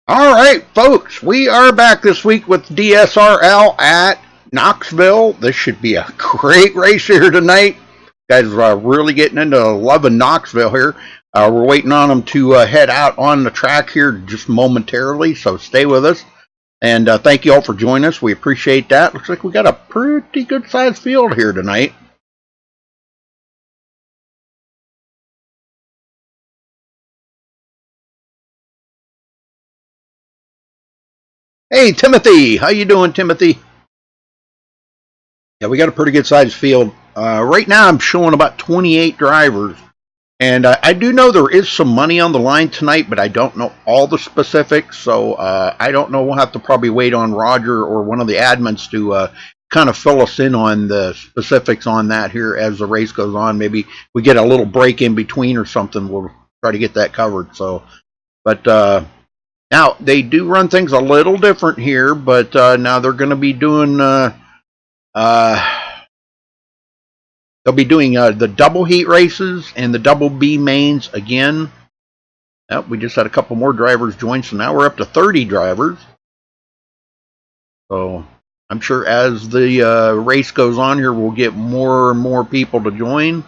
All right, folks, we are back this week with DSRL at Knoxville. This should be a great race here tonight. Guys are really getting into loving Knoxville here. We're waiting on them to head out on the track here just momentarily, so stay with us. And thank you all for joining us. We appreciate that. Looks like we got a pretty good-sized field here tonight. Hey, Timothy. How you doing, Timothy? Yeah, we got a pretty good-sized field. Right now, I'm showing about 28 drivers. And I do know there is some money on the line tonight, but I don't know all the specifics. So I don't know. We'll have to probably wait on Roger or one of the admins to kind of fill us in on the specifics on that here as the race goes on. Maybe we get a little break in between or something. We'll try to get that covered. So, but now they do run things a little different here. But now they're going to be doing. They'll be doing the double heat races and the double B mains again. Yep, we just had a couple more drivers join, so now we're up to 30 drivers. So I'm sure as the race goes on here, we'll get more and more people to join.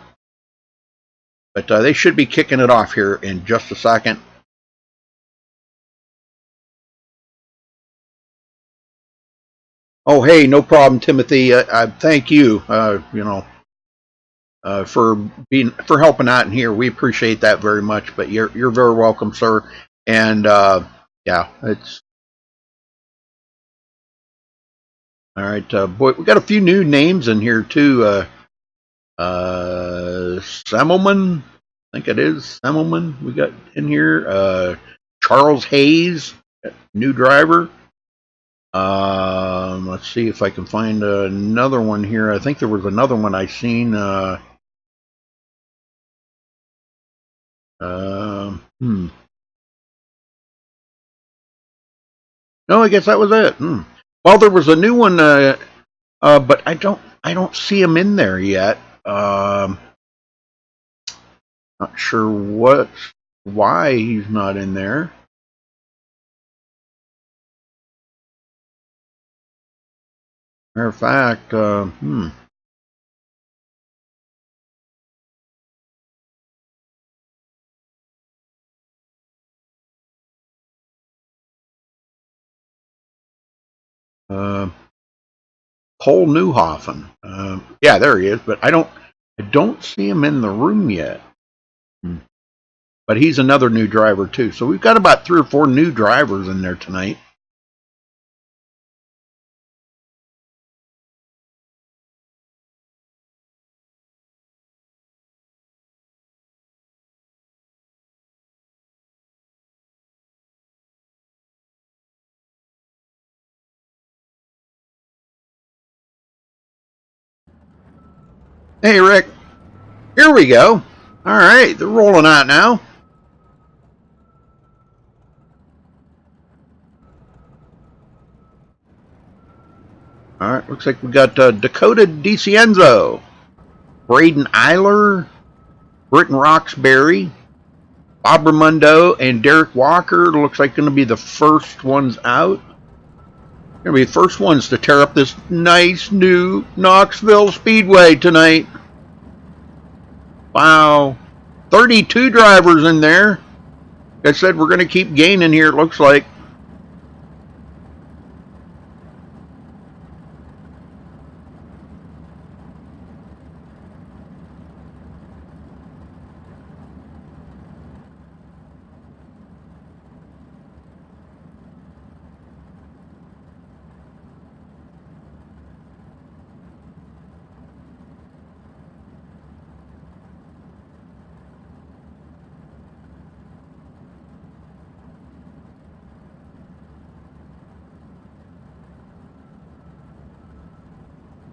But they should be kicking it off here in just a second. Oh, hey, no problem, Timothy. Thank you. For helping out in here. We appreciate that very much. But you're very welcome, sir. And yeah, it's all right. Boy, we got a few new names in here too. Semmelman, I think it is Semmelman. We got in here. Charles Hayes, new driver. Let's see if I can find another one here. I think there was another one I seen. No, I guess that was it. Well, there was a new one, but I don't see him in there yet. Not sure why he's not in there. Matter of fact, Cole Newhoffen. Yeah, there he is, but I don't see him in the room yet. But he's another new driver too. So we've got about 3 or 4 new drivers in there tonight. Hey, Rick. Here we go. All right, they're rolling out now. All right, looks like we got Dakota DiCienzo, Braden Eiler, Britton Roxbury, Bob Ramundo, and Derek Walker. Looks like going to be the first ones out. Going to be the first ones to tear up this nice new Knoxville Speedway tonight. Wow. 32 drivers in there. Like I said, we're going to keep gaining here, it looks like.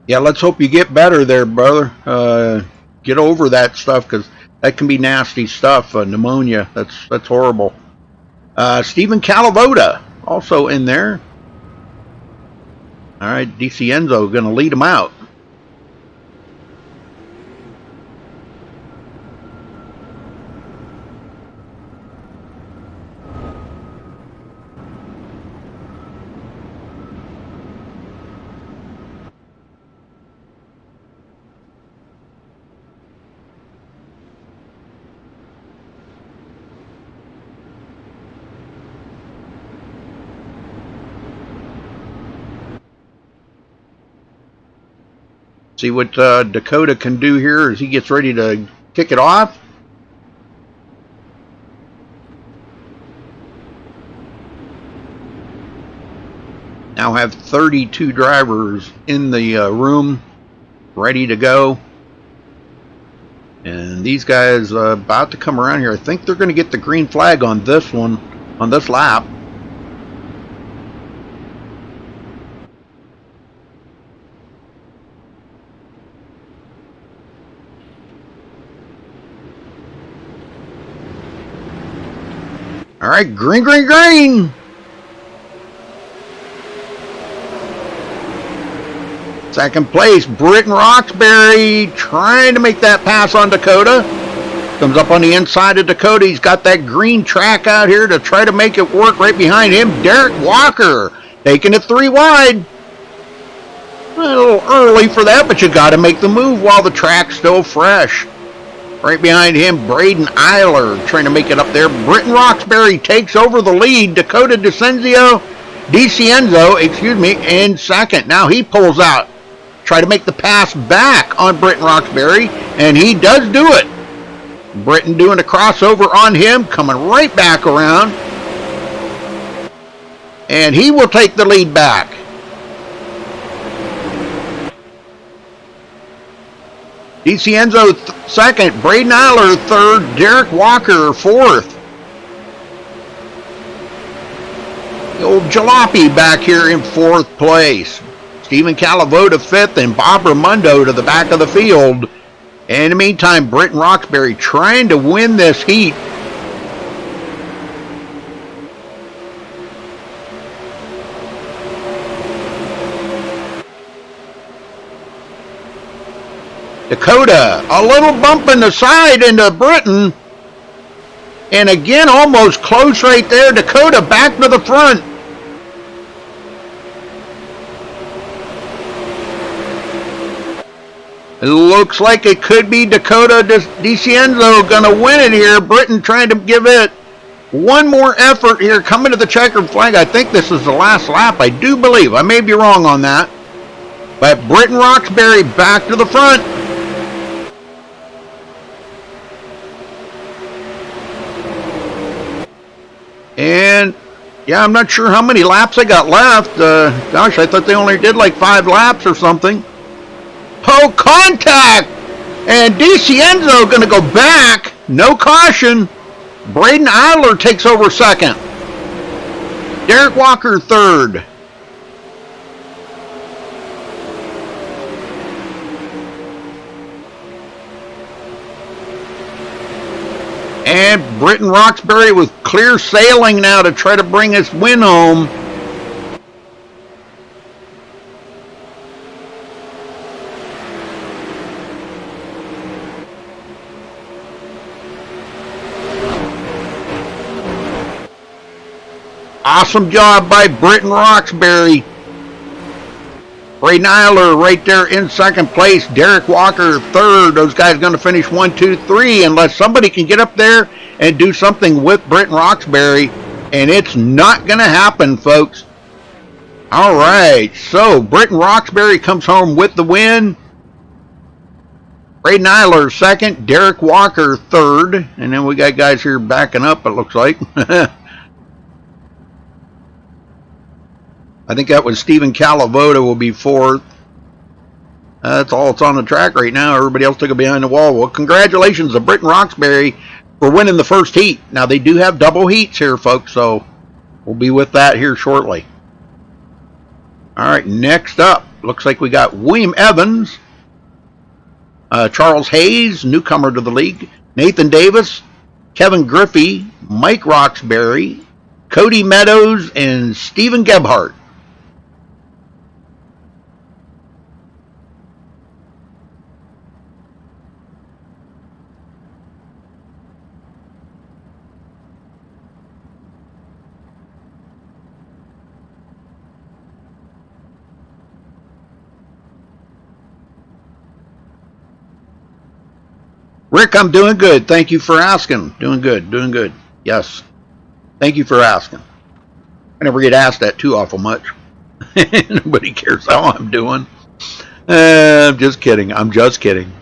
Yeah, let's hope you get better there, brother. Get over that stuff, because that can be nasty stuff. Pneumonia, that's horrible. Stephen Calavoda also in there. All right, DiCienzo going to lead them out. See what Dakota can do here as he gets ready to kick it off. Now have 32 drivers in the room ready to go. And these guys about to come around here. I think they're going to get the green flag on this one, on this lap. All right, green, green, green. Second place, Britton Roxbury trying to make that pass on Dakota. Comes up on the inside of Dakota. He's got that green track out here to try to make it work. Right behind him, Derek Walker taking it 3 wide. A little early for that, but you got to make the move while the track's still fresh. Right behind him, Braden Eiler trying to make it up there. Britton Roxbury takes over the lead. Dakota DiCenzo, in second. Now he pulls out. Try to make the pass back on Britton Roxbury, and he does do it. Britton doing a crossover on him, coming right back around. And he will take the lead back. DiCenzo second, Braden Eiler third, Derek Walker fourth. The old Jalopy back here in fourth place. Stephen Calavoda fifth, and Bob Raimondo to the back of the field. In the meantime, Britton Roxbury trying to win this heat. Dakota, a little bump in the side into Britton. And again, almost close right there. Dakota back to the front. It looks like it could be Dakota DiCenzo going to win it here. Britton trying to give it one more effort here, coming to the checkered flag. I think this is the last lap, I do believe. I may be wrong on that. But Britton Roxbury back to the front. And, yeah, I'm not sure how many laps I got left. Gosh, I thought they only did like 5 laps or something. Oh, contact! And DiCenzo going to go back. No caution. Braden Eiler takes over second. Derek Walker third. And Britton Roxbury with clear sailing now to try to bring his win home. Awesome job by Britton Roxbury. Braden Eiler right there in second place. Derek Walker third. Those guys going to finish 1, 2, 3 unless somebody can get up there and do something with Britton Roxbury. And it's not going to happen, folks. All right. So Britton Roxbury comes home with the win. Braden Eiler second. Derek Walker third. And then we got guys here backing up, it looks like. I think that was Stephen Calavoda will be fourth. That's all that's on the track right now. Everybody else took it behind the wall. Well, congratulations to Britton Roxbury for winning the first heat. Now, they do have double heats here, folks, so we'll be with that here shortly. All right, next up, looks like we got William Evans, Charles Hayes, newcomer to the league, Nathan Davis, Kevin Griffey, Mike Roxbury, Cody Meadows, and Stephen Gebhardt. Rick, I'm doing good. Thank you for asking. Doing good, doing good. Yes. Thank you for asking. I never get asked that too awful much. Nobody cares how I'm doing. I'm just kidding. I'm just kidding.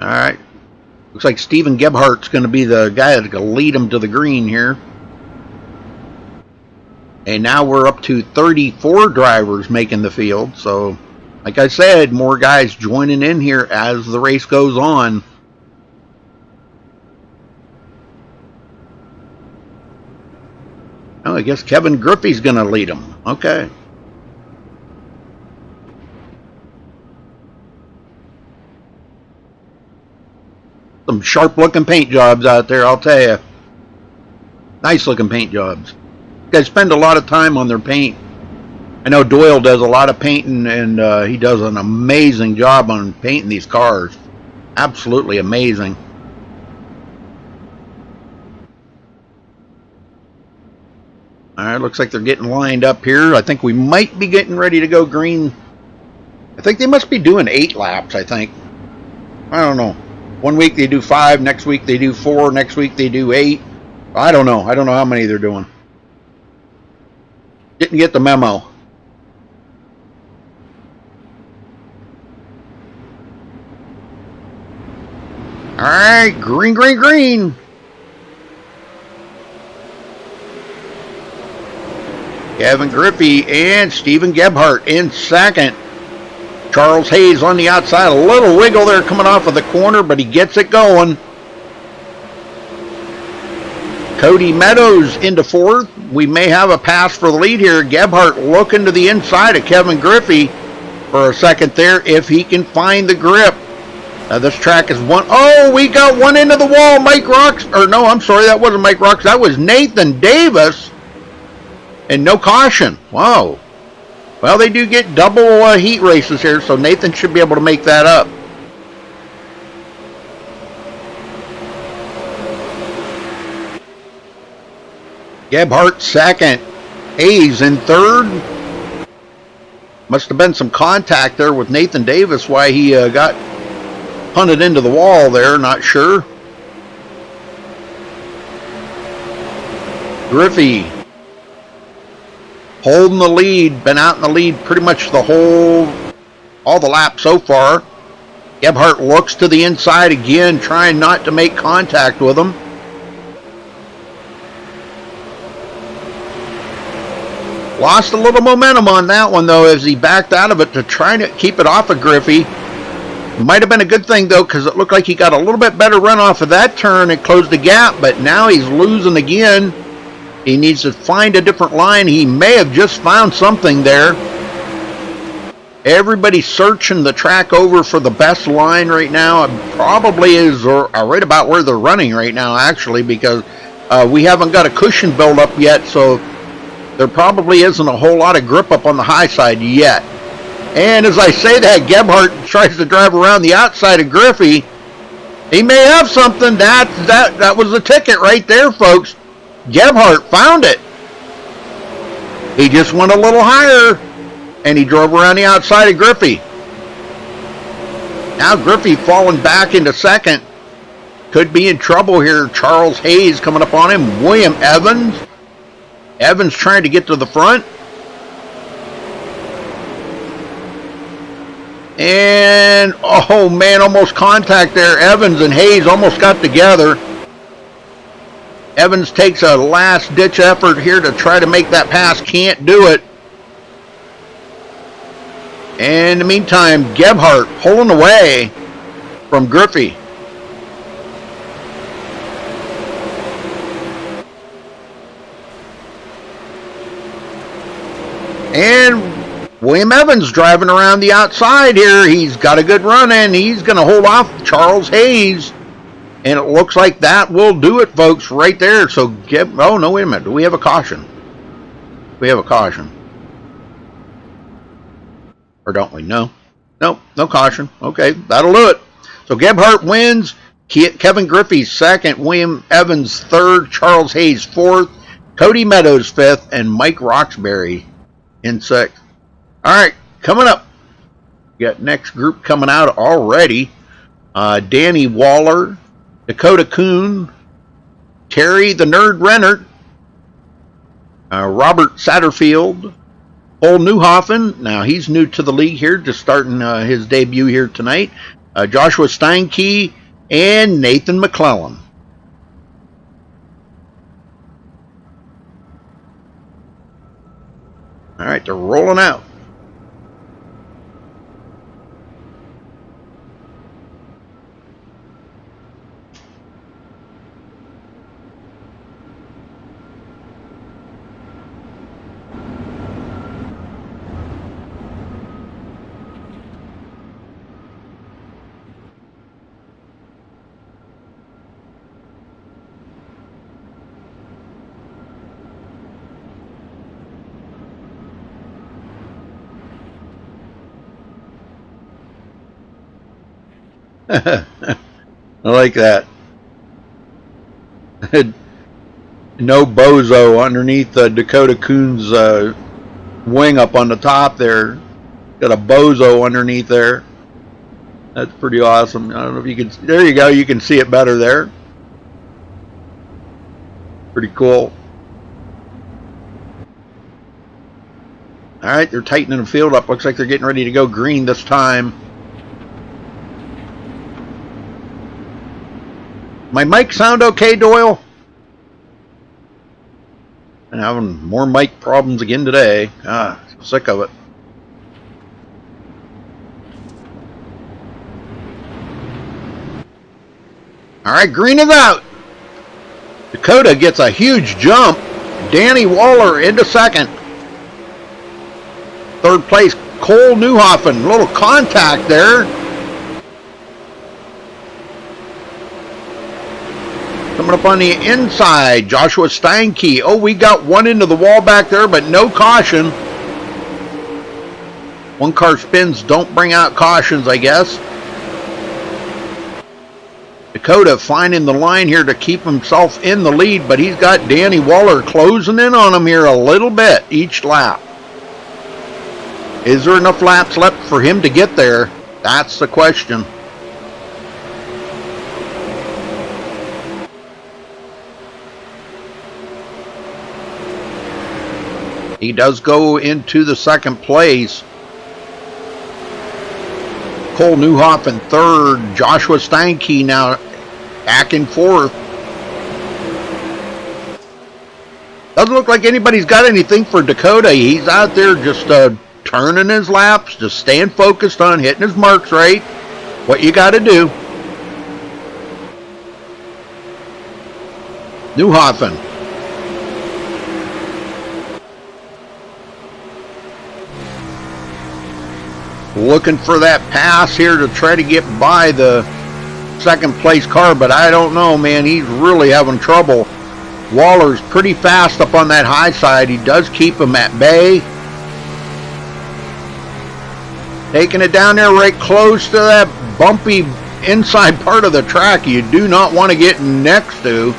All right. Looks like Stephen Gebhardt's going to be the guy that's going to lead him to the green here. And now we're up to 34 drivers making the field. So, like I said, more guys joining in here as the race goes on. Oh, I guess Kevin Griffey's going to lead him. Okay. Some sharp-looking paint jobs out there, I'll tell you. Nice-looking paint jobs. Guys spend a lot of time on their paint. I know Doyle does a lot of painting, and he does an amazing job on painting these cars. Absolutely amazing. All right, looks like they're getting lined up here. I think we might be getting ready to go green. I think they must be doing 8 laps, I think. I don't know. One week they do 5, next week they do 4, next week they do 8. I don't know. I don't know how many they're doing. Didn't get the memo. All right, green, green, green. Kevin Griffey and Stephen Gebhardt in second. Charles Hayes on the outside. A little wiggle there coming off of the corner, but he gets it going. Cody Meadows into fourth. We may have a pass for the lead here. Gebhardt looking to the inside of Kevin Griffey for a second there if he can find the grip. Now this track is one. Oh, we got one into the wall. Mike Rocks. Or no, I'm sorry. That wasn't Mike Rocks. That was Nathan Davis. And no caution. Wow. Well, they do get double heat races here, so Nathan should be able to make that up. Gebhardt second. Hayes in third. Must have been some contact there with Nathan Davis, why he got punted into the wall there, not sure. Griffey holding the lead, been out in the lead pretty much all the laps so far. Gebhardt looks to the inside again, trying not to make contact with him. Lost a little momentum on that one, though, as he backed out of it to try to keep it off of Griffey. Might have been a good thing, though, because it looked like he got a little bit better run off of that turn and closed the gap, but now he's losing again. He needs to find a different line. He may have just found something there. Everybody's searching the track over for the best line right now. It probably is right about where they're running right now, actually, because we haven't got a cushion build up yet, so there probably isn't a whole lot of grip up on the high side yet. And as I say that, Gebhardt tries to drive around the outside of Griffey. He may have something. That was the ticket right there, folks. Gebhardt found it. He just went a little higher, and he drove around the outside of Griffey. Now Griffey falling back into second. Could be in trouble here. Charles Hayes coming up on him. William Evans. Evans trying to get to the front. And, oh man, almost contact there. Evans and Hayes almost got together. Evans takes a last-ditch effort here to try to make that pass. Can't do it. And in the meantime, Gebhardt pulling away from Griffey. And William Evans driving around the outside here. He's got a good run in. He's going to hold off Charles Hayes. And it looks like that will do it, folks, right there. So, oh, no, wait a minute. Do we have a caution? We have a caution. Or don't we? No. No, no caution. Okay, that'll do it. So, Gebhardt wins. Kevin Griffey second. William Evans third. Charles Hayes fourth. Cody Meadows fifth. And Mike Roxbury in sixth. All right, coming up. We got next group coming out already. Danny Waller. Dakota Kuhn, Terry the Nerd Rennert, Robert Satterfield, Cole Newhoffen, now he's new to the league here, just starting his debut here tonight. Joshua Steinke and Nathan McClellan. All right, they're rolling out. I like that. No bozo underneath Dakota Coon's wing up on the top there. Got a bozo underneath there. That's pretty awesome. I don't know if you can. There you go. You can see it better there. Pretty cool. All right, they're tightening the field up. Looks like they're getting ready to go green this time. My mic sound okay, Doyle? I'm having more mic problems again today. Sick of it. All right, green is out. Dakota gets a huge jump. Danny Waller into second. Third place, Cole Newhoffen. Little contact there. Coming up on the inside, Joshua Steinke. Oh, we got one into the wall back there, but no caution. One car spins don't bring out cautions, I guess. Dakota finding the line here to keep himself in the lead, but he's got Danny Waller closing in on him here a little bit each lap. Is there enough laps left for him to get there? That's the question. He does go into the second place. Cole Newhoffen third. Joshua Steinke now back in fourth. Doesn't look like anybody's got anything for Dakota. He's out there just turning his laps, just staying focused on hitting his marks right. What you got to do. Newhoffen. Looking for that pass here to try to get by the second place car, but I don't know, man. He's really having trouble. Waller's pretty fast up on that high side. He does keep him at bay. Taking it down there right close to that bumpy inside part of the track you do not want to get next to.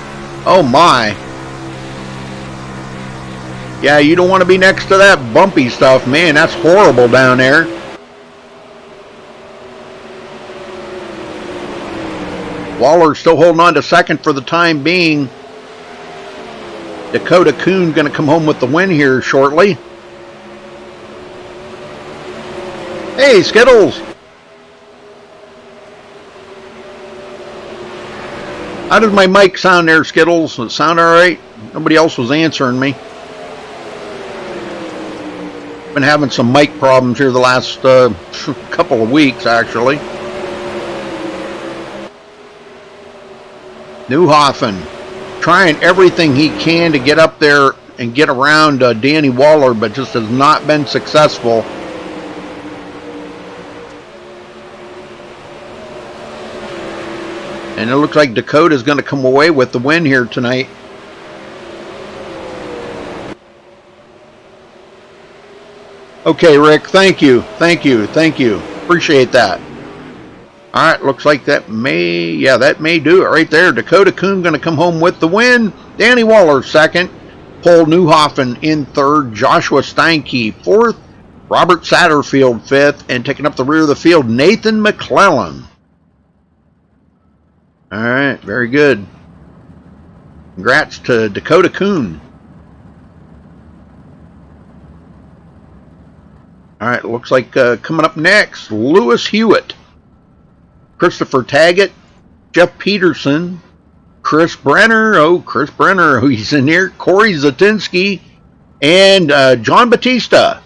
Oh my. Yeah, you don't want to be next to that bumpy stuff, man. That's horrible down there. Waller still holding on to second for the time being. Dakota Coon going to come home with the win here shortly. Hey, Skittles. How does my mic sound there, Skittles? Does it sound all right? Nobody else was answering me. Been having some mic problems here the last couple of weeks, actually. Newhoffen trying everything he can to get up there and get around Danny Waller, but just has not been successful. And it looks like Dakota's going to come away with the win here tonight. Okay, Rick, thank you. Appreciate that. All right, looks like that may do it right there. Dakota Coon going to come home with the win. Danny Waller second. Cole Newhoffen in third. Joshua Steinke fourth. Robert Satterfield fifth. And taking up the rear of the field, Nathan McClellan. All right, very good. Congrats to Dakota Coon. All right, looks like coming up next, Lewis Hewitt, Christopher Taggett, Jeff Peterson, Chris Brenner. Oh, Chris Brenner, he's in here. Corey Zatinsky, and John Batista.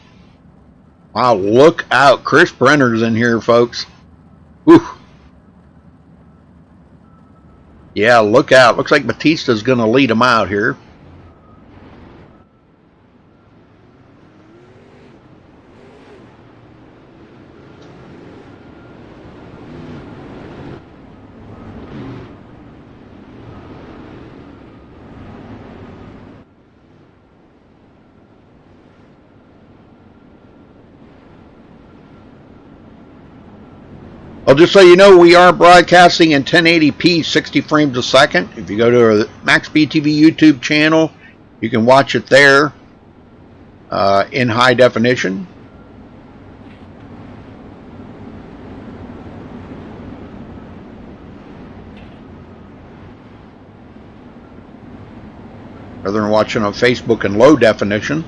Wow, look out. Chris Brenner's in here, folks. Whew. Yeah, look out. Looks like Batista's going to lead him out here. Well, just so you know, we are broadcasting in 1080p, 60 frames a second. If you go to our MaxSpeedTV YouTube channel, you can watch it there in high definition. Rather than watching on Facebook in low definition.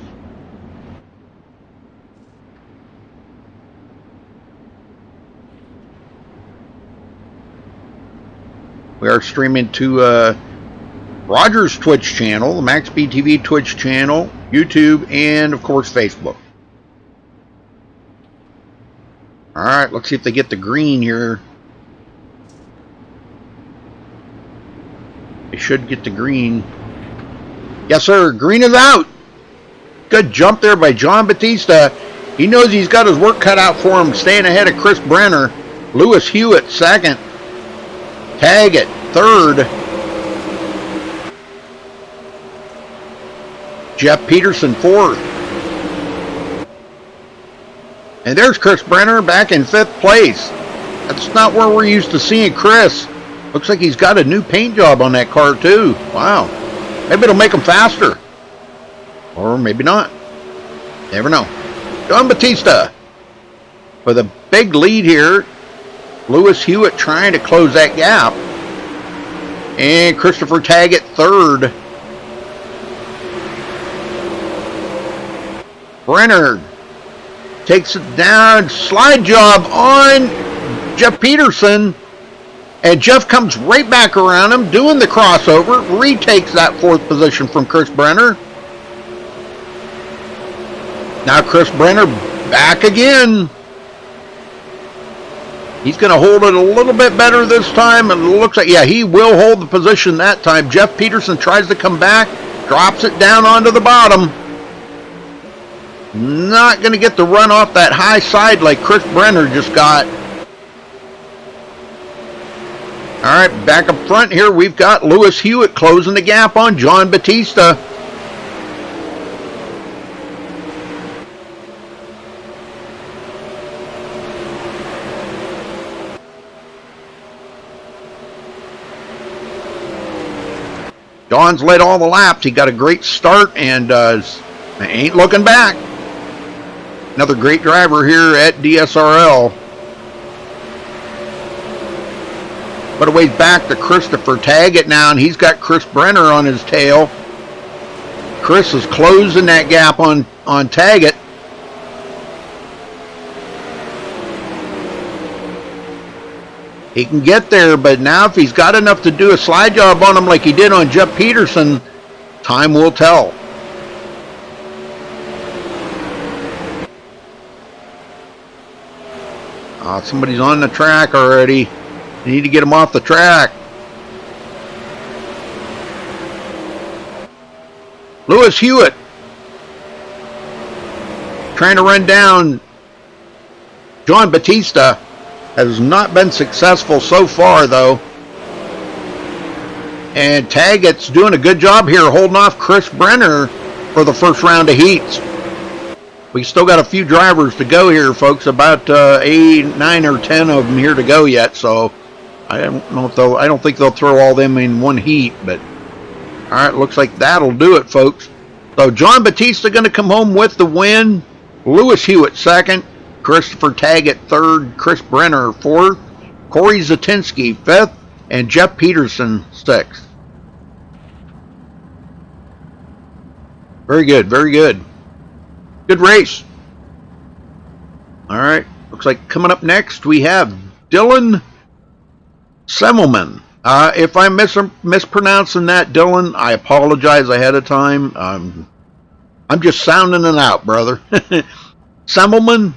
We are streaming to Roger's Twitch channel, the MaxSpeedTV Twitch channel, YouTube, and of course Facebook. Alright, let's see if they get the green here. They should get the green. Yes, sir, green is out. Good jump there by John Batista. He knows he's got his work cut out for him, staying ahead of Chris Brenner. Lewis Hewitt, second. Taggett, third. Jeff Peterson, fourth. And there's Chris Brenner back in fifth place. That's not where we're used to seeing Chris. Looks like he's got a new paint job on that car too. Wow. Maybe it'll make him faster. Or maybe not. Never know. John Batista with a big lead here. Lewis Hewitt trying to close that gap. And Christopher Taggett, third. Brenner takes it down. Slide job on Jeff Peterson. And Jeff comes right back around him, doing the crossover. Retakes that fourth position from Chris Brenner. Now Chris Brenner back again. He's going to hold it a little bit better this time. And it looks like, yeah, he will hold the position that time. Jeff Peterson tries to come back. Drops it down onto the bottom. Not going to get the run off that high side like Chris Brenner just got. All right, back up front here, we've got Lewis Hewitt closing the gap on John Batista. John's led all the laps. He got a great start and ain't looking back. Another great driver here at DSRL. But a ways back to Christopher Taggett now, and he's got Chris Brenner on his tail. Chris is closing that gap on Taggett. He can get there, but now if he's got enough to do a slide job on him like he did on Jeff Peterson, time will tell. Somebody's on the track already. You need to get him off the track. Lewis Hewitt trying to run down John Batista. Has not been successful so far, though. And Taggett's doing a good job here holding off Chris Brenner for the first round of heats. We still got a few drivers to go here, folks. About 8, 9, or 10 of them here to go yet. So I don't know if I don't think they'll throw all them in one heat. But all right, looks like that'll do it, folks. So John Batista going to come home with the win. Lewis Hewitt second. Christopher Taggett third, Chris Brenner fourth, Corey Zatinsky fifth, and Jeff Peterson sixth. Very good, very good. Good race. All right. Looks like coming up next we have Dylan Semmelman. If I'm mispronouncing that, Dylan, I apologize ahead of time. I'm just sounding it out, brother. Semmelman,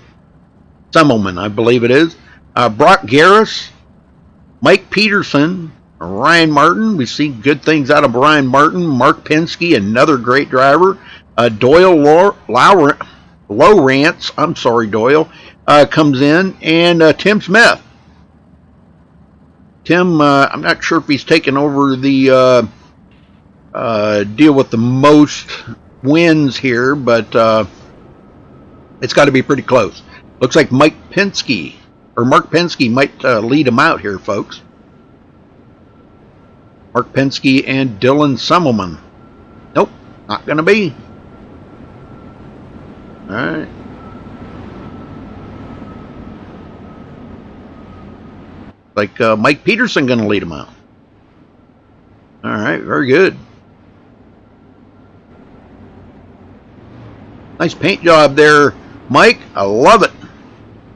I believe it is. Brock Garris, Mike Peterson, Ryan Martin. We've seen good things out of Ryan Martin. Mark Penske, another great driver. Doyle Lowrance, I'm sorry, Doyle, comes in. And Tim Smith. Tim, I'm not sure if he's taken over the deal with the most wins here, but it's got to be pretty close. Looks like Mark Penske might lead him out here, folks. Mark Penske and Dylan Semmelman. Nope, not going to be. All right. Like Mike Peterson going to lead him out. All right, very good. Nice paint job there, Mike. I love it.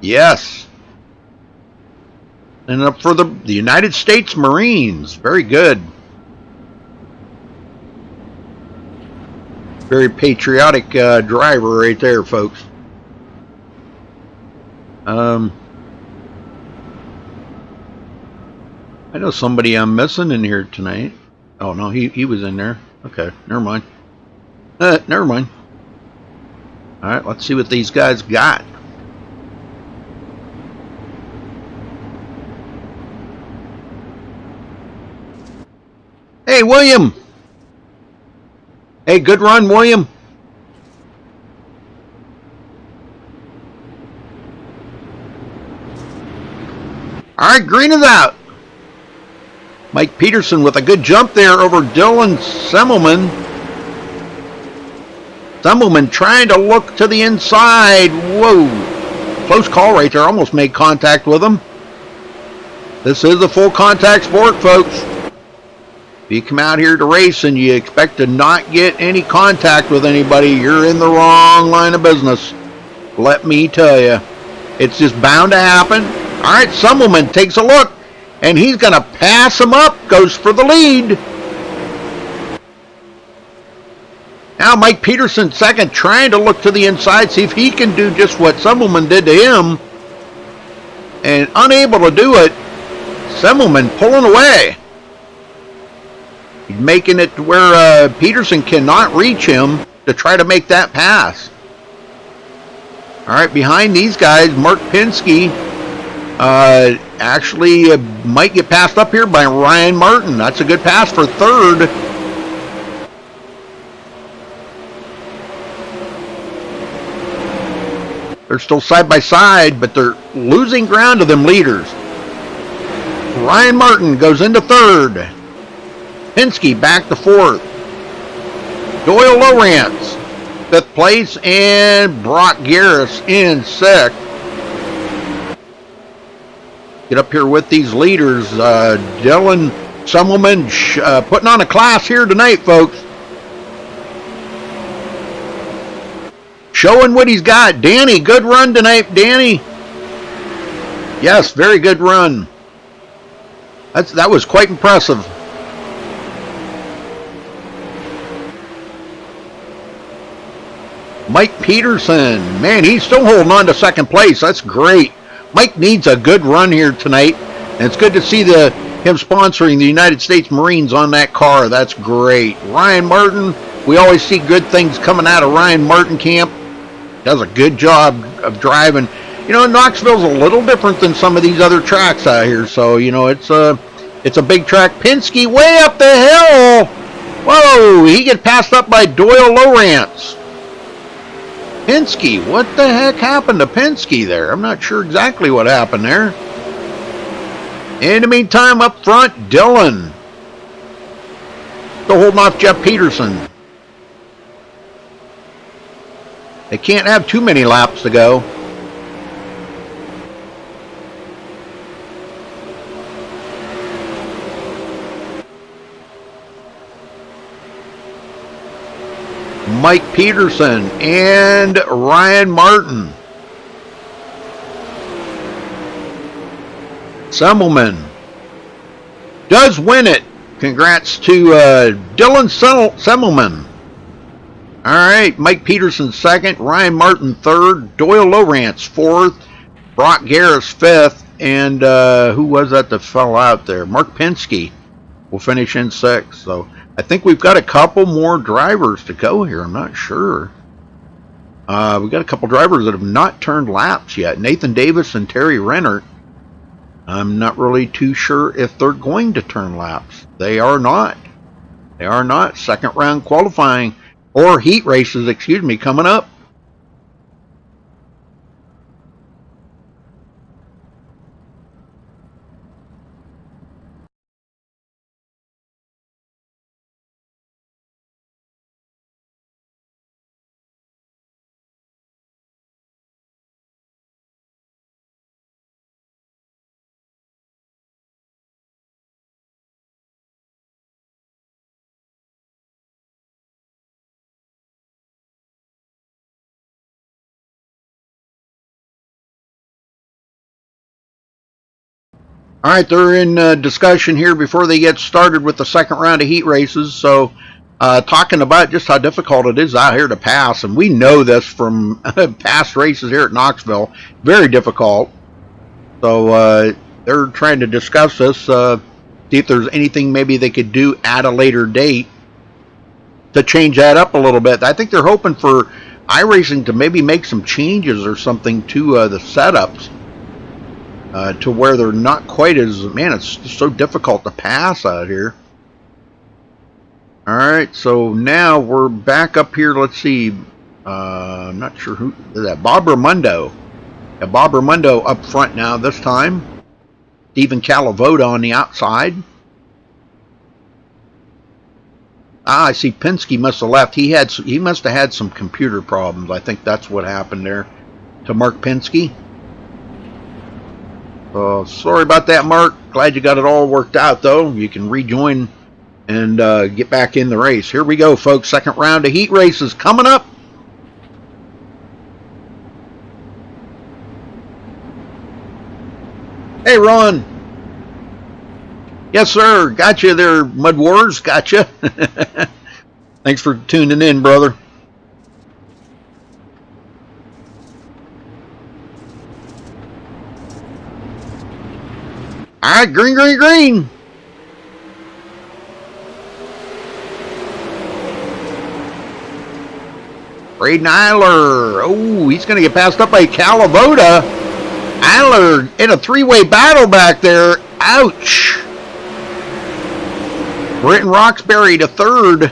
Yes. And up for the United States Marines. Very good. Very patriotic driver right there, folks. I know somebody I'm missing in here tonight. Oh, no, he was in there. Okay, never mind. Never mind. All right, let's see what these guys got. Hey, William. Hey, good run, William. All right, green is out. Mike Peterson with a good jump there over Dylan Semmelman. Semmelman trying to look to the inside. Whoa. Close call right there. Almost made contact with him. This is a full contact sport, folks. If you come out here to race and you expect to not get any contact with anybody, you're in the wrong line of business. Let me tell you. It's just bound to happen. All right, Semmelman takes a look. And he's going to pass him up, goes for the lead. Now Mike Peterson second, trying to look to the inside, see if he can do just what Semmelman did to him. And unable to do it, Semmelman pulling away. He's making it to where Peterson cannot reach him to try to make that pass. All right, behind these guys, Mark Penske actually might get passed up here by Ryan Martin. That's a good pass for third. They're still side by side, but they're losing ground to them leaders. Ryan Martin goes into third. Penske back to fourth. Doyle Lowrance, fifth place, and Brock Garris in sixth. Get up here with these leaders. Dylan Semmelman putting on a class here tonight, folks. Showing what he's got. Danny, good run tonight, Danny. Yes, very good run. That was quite impressive. Mike Peterson, man, he's still holding on to second place. That's great. Mike needs a good run here tonight, and it's good to see him sponsoring the United States Marines on that car. That's great. Ryan Martin, we always see good things coming out of Ryan Martin camp. Does a good job of driving. You know, Knoxville's a little different than some of these other tracks out here, so, you know, it's a big track. Penske way up the hill. Whoa, he gets passed up by Doyle Lowrance. Penske, what the heck happened to Penske there? I'm not sure exactly what happened there. In the meantime, up front, Dylan. Still holding off Jeff Peterson. They can't have too many laps to go. Mike Peterson and Ryan Martin. Semmelman does win it. Congrats to Dylan Semmelman. All right, Mike Peterson second, Ryan Martin third, Doyle Lowrance fourth, Brock Garris fifth, and who was that fell out there? Mark Penske will finish in sixth. So I think we've got a couple more drivers to go here. I'm not sure. We've got a couple drivers that have not turned laps yet. Nathan Davis and Terry Rennert. I'm not really too sure if they're going to turn laps. They are not. They are not. Second round qualifying, or heat races, excuse me, coming up. All right, they're in discussion here before they get started with the second round of heat races. So talking about just how difficult it is out here to pass. And we know this from past races here at Knoxville. Very difficult. So they're trying to discuss this, see if there's anything maybe they could do at a later date to change that up a little bit. I think they're hoping for iRacing to maybe make some changes or something to the setups. To where they're not quite as, man, it's just so difficult to pass out here. Alright, so now we're back up here. Let's see. I'm not sure who is that. Bob Raimondo. Yeah, Bob Raimondo up front now this time. Stephen Calavoda on the outside. I see Penske must have left. He must have had some computer problems. I think that's what happened there to Mark Penske. Sorry about that, Mark. Glad you got it all worked out, though. You can rejoin and get back in the race. Here we go, folks. Second round of heat races coming up. Hey, Ron. Yes, sir. Got you there, Mud Wars. Got you. Thanks for tuning in, brother. All right, green, green, green. Braden Eiler. Oh, he's going to get passed up by Calavoda. Eiler in a three-way battle back there. Ouch. Britton Roxbury to third.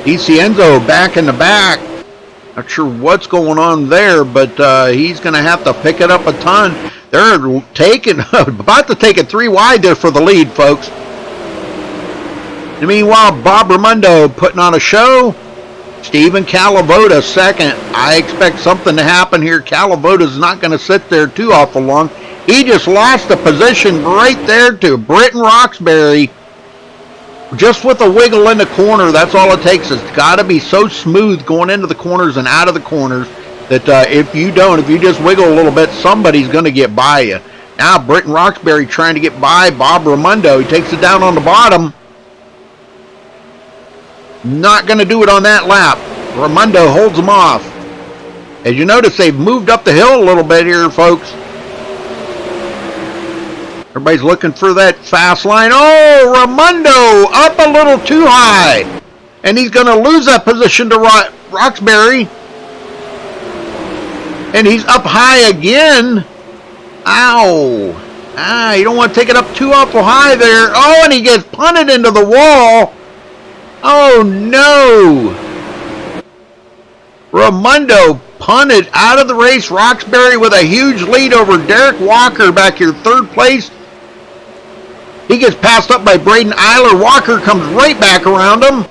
DiCienzo back in the back. Not sure what's going on there, but he's going to have to pick it up a ton. They're about to take it 3 wide there for the lead, folks. And meanwhile, Bob Raimondo putting on a show. Stephen Calavoda second. I expect something to happen here. Calavoda's not going to sit there too awful long. He just lost the position right there to Britton Roxbury. Just with a wiggle in the corner, that's all it takes. It's got to be so smooth going into the corners and out of the corners that if you just wiggle a little bit, somebody's going to get by you. Now, Britton Roxbury trying to get by Bob Raimondo. He takes it down on the bottom. Not going to do it on that lap. Raimondo holds him off. As you notice, they've moved up the hill a little bit here, folks. Everybody's looking for that fast line. Oh, Raimondo up a little too high. And he's going to lose that position to Roxbury. And he's up high again. Ow. You don't want to take it up too awful high there. Oh, and he gets punted into the wall. Oh, no. Raimondo punted out of the race. Roxbury with a huge lead over Derek Walker back here, third place. He gets passed up by Braden Eiler. Walker comes right back around him,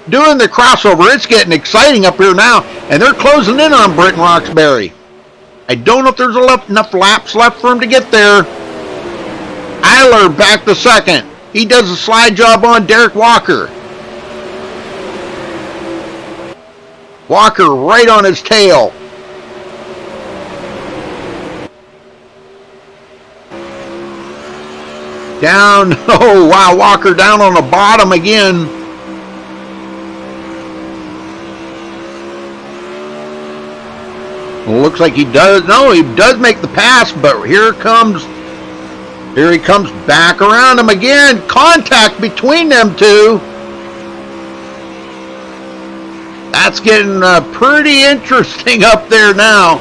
doing the crossover. It's getting exciting up here now, and they're closing in on Britton Roxbury. I don't know if there's enough laps left for him to get there. Eiler back to second. He does a slide job on Derek Walker. Walker right on his tail. Down. Oh, wow. Walker down on the bottom again. Well, looks like he does. No, he does make the pass, but here he comes back around him again. Contact between them two. That's getting pretty interesting up there now.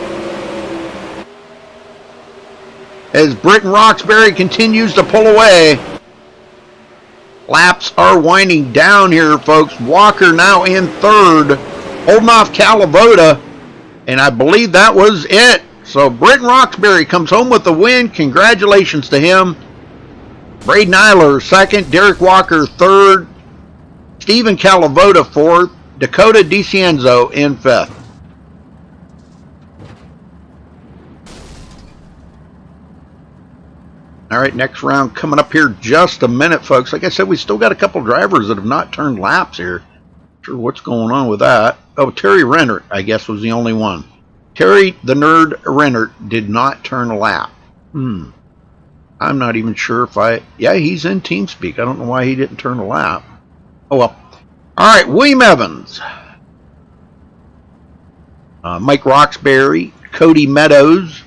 As Britton Roxbury continues to pull away. Laps are winding down here, folks. Walker now in third, holding off Calavoda, and I believe that was it. So Britton Roxbury comes home with the win. Congratulations to him. Braden Eiler second, Derek Walker third, Stephen Calavoda fourth, Dakota DiCienzo in fifth. All right, next round coming up here just a minute, folks. Like I said, we still got a couple drivers that have not turned laps here. Not sure what's going on with that. Oh, Terry Rennert, I guess, was the only one. Terry the Nerd Rennert did not turn a lap. I'm not even sure if yeah, he's in TeamSpeak. I don't know why he didn't turn a lap. Oh, well. All right, William Evans. Mike Roxbury, Cody Meadows,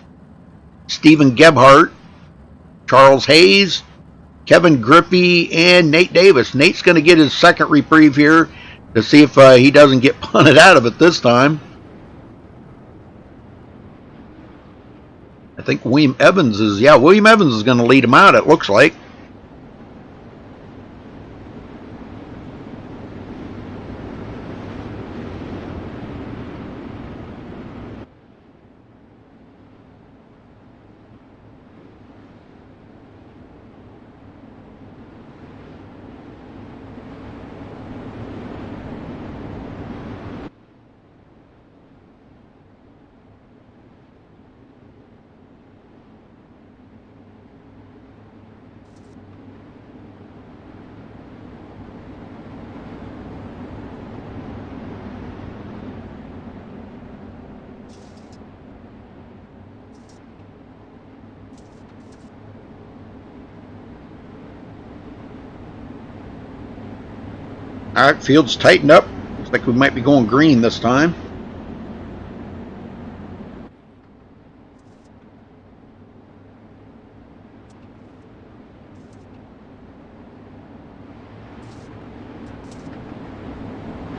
Stephen Gebhardt, Charles Hayes, Kevin Griffey, and Nate Davis. Nate's going to get his second reprieve here to see if he doesn't get punted out of it this time. I think William Evans is going to lead him out, it looks like. All right, field's tightened up. Looks like we might be going green this time.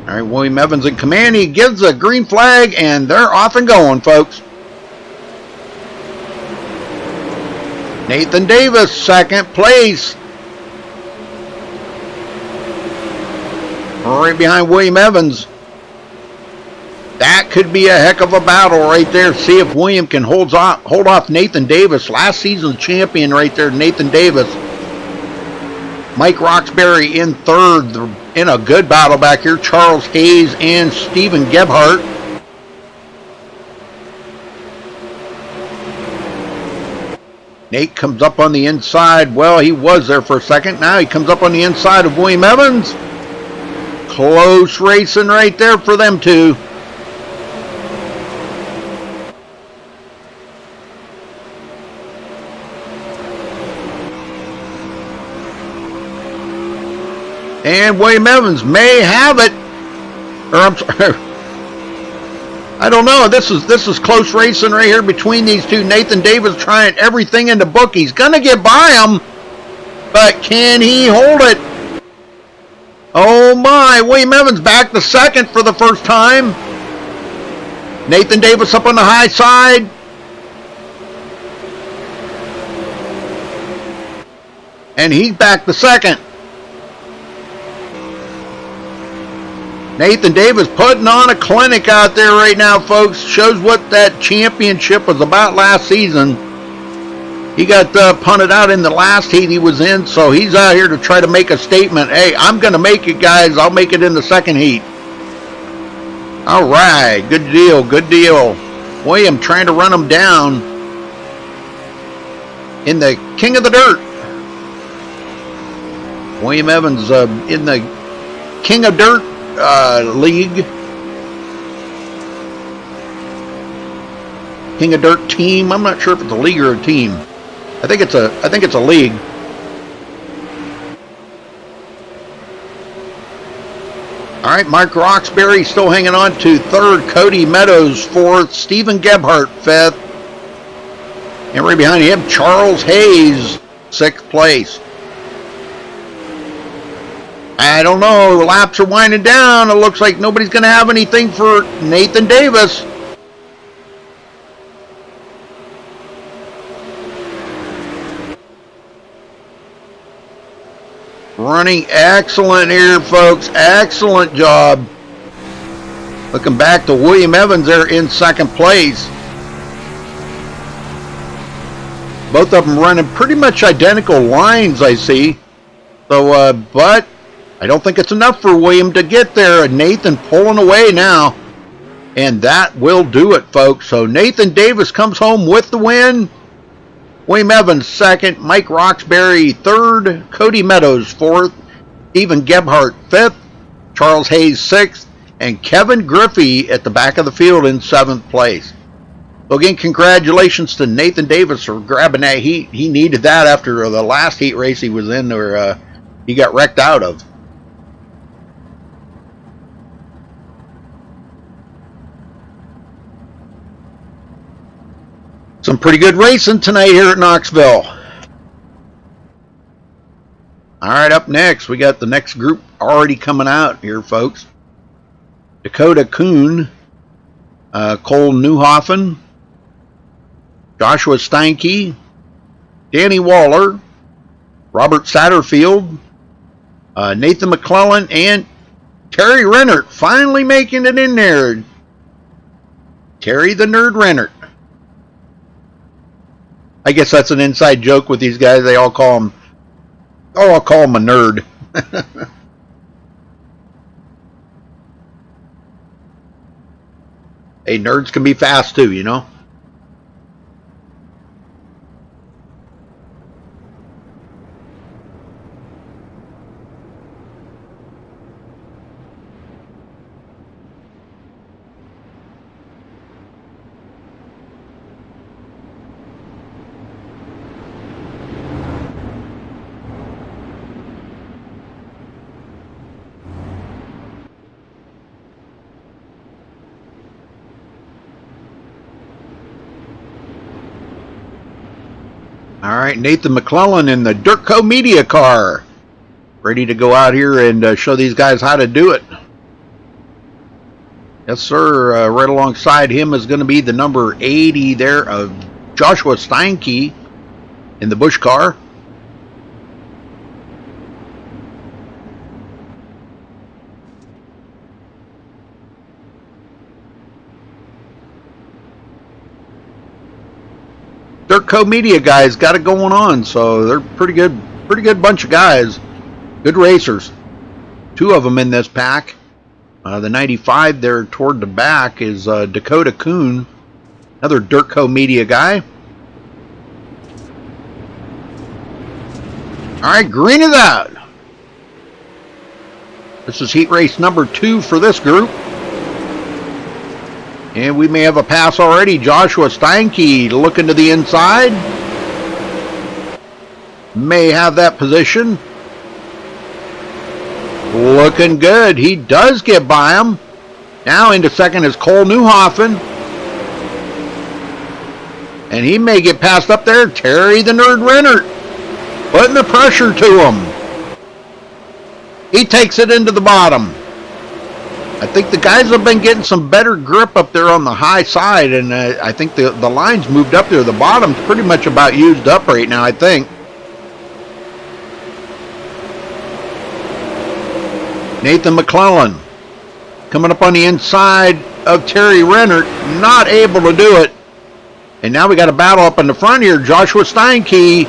All right, William Evans in command. He gives a green flag, and they're off and going, folks. Nathan Davis, second place. Right behind William Evans. That could be a heck of a battle right there. See if William can hold off Nathan Davis. Last season champion right there, Nathan Davis. Mike Roxbury in third. In a good battle back here. Charles Hayes and Stephen Gebhardt. Nate comes up on the inside. Well, he was there for a second. Now he comes up on the inside of William Evans. Close racing right there for them two. And William Evans may have it. Or I'm sorry. I don't know. This is close racing right here between these two. Nathan Davis trying everything in the book. He's gonna get by him, but can he hold it? Oh my, William Evans back to second for the first time. Nathan Davis up on the high side. And he's back to second. Nathan Davis putting on a clinic out there right now, folks. Shows what that championship was about last season. He got punted out in the last heat he was in, so he's out here to try to make a statement. Hey, I'm going to make it, guys. I'll make it in the second heat. All right, good deal, good deal. William trying to run him down in the King of the Dirt. William Evans in the King of Dirt league. King of Dirt team. I'm not sure if it's a league or a team. I think it's a league. All right, Mike Roxbury still hanging on to third. Cody Meadows fourth. Stephen Gebhardt fifth. And right behind him, Charles Hayes, sixth place. I don't know. The laps are winding down. It looks like nobody's going to have anything for Nathan Davis. Running excellent here, folks. Excellent job. Looking back to William Evans there in second place. Both of them running pretty much identical lines, I see. So, but I don't think it's enough for William to get there. Nathan pulling away now. And that will do it, folks. So Nathan Davis comes home with the win. William Evans second, Mike Roxbury third, Cody Meadows fourth, Stephen Gebhardt fifth, Charles Hayes sixth, and Kevin Griffey at the back of the field in seventh place. So again, congratulations to Nathan Davis for grabbing that heat. He needed that after the last heat race he was in where he got wrecked out of. Some pretty good racing tonight here at Knoxville. All right, up next, we got the next group already coming out here, folks. Dakota Kuhn, Cole Newhoffen, Joshua Steinke, Danny Waller, Robert Satterfield, Nathan McClellan, and Terry Rennert finally making it in there. Terry the Nerd Rennert. I guess that's an inside joke with these guys. They all call him, I'll call him a nerd. Hey, nerds can be fast too, you know. All right, Nathan McClellan in the Dirtco Media car. Ready to go out here and show these guys how to do it. Yes, sir. Right alongside him is going to be the number 80 there of Joshua Steinke in the Busch car. Dirtco Media guys got it going on, so they're pretty good bunch of guys. Good racers. Two of them in this pack. The 95 there toward the back is Dakota Kuhn, another Dirtco Media guy. All right, green is out. This is heat race number 2 for this group. And we may have a pass already. Joshua Steinke looking to the inside. May have that position. Looking good. He does get by him. Now into second is Cole Newhoffen. And he may get passed up there. Terry the Nerd Rennert putting the pressure to him. He takes it into the bottom. I think the guys have been getting some better grip up there on the high side, and I think the line's moved up there. The bottom's pretty much about used up right now, I think. Nathan McClellan coming up on the inside of Terry Rennert, not able to do it. And now we got a battle up in the front here. Joshua Steinke.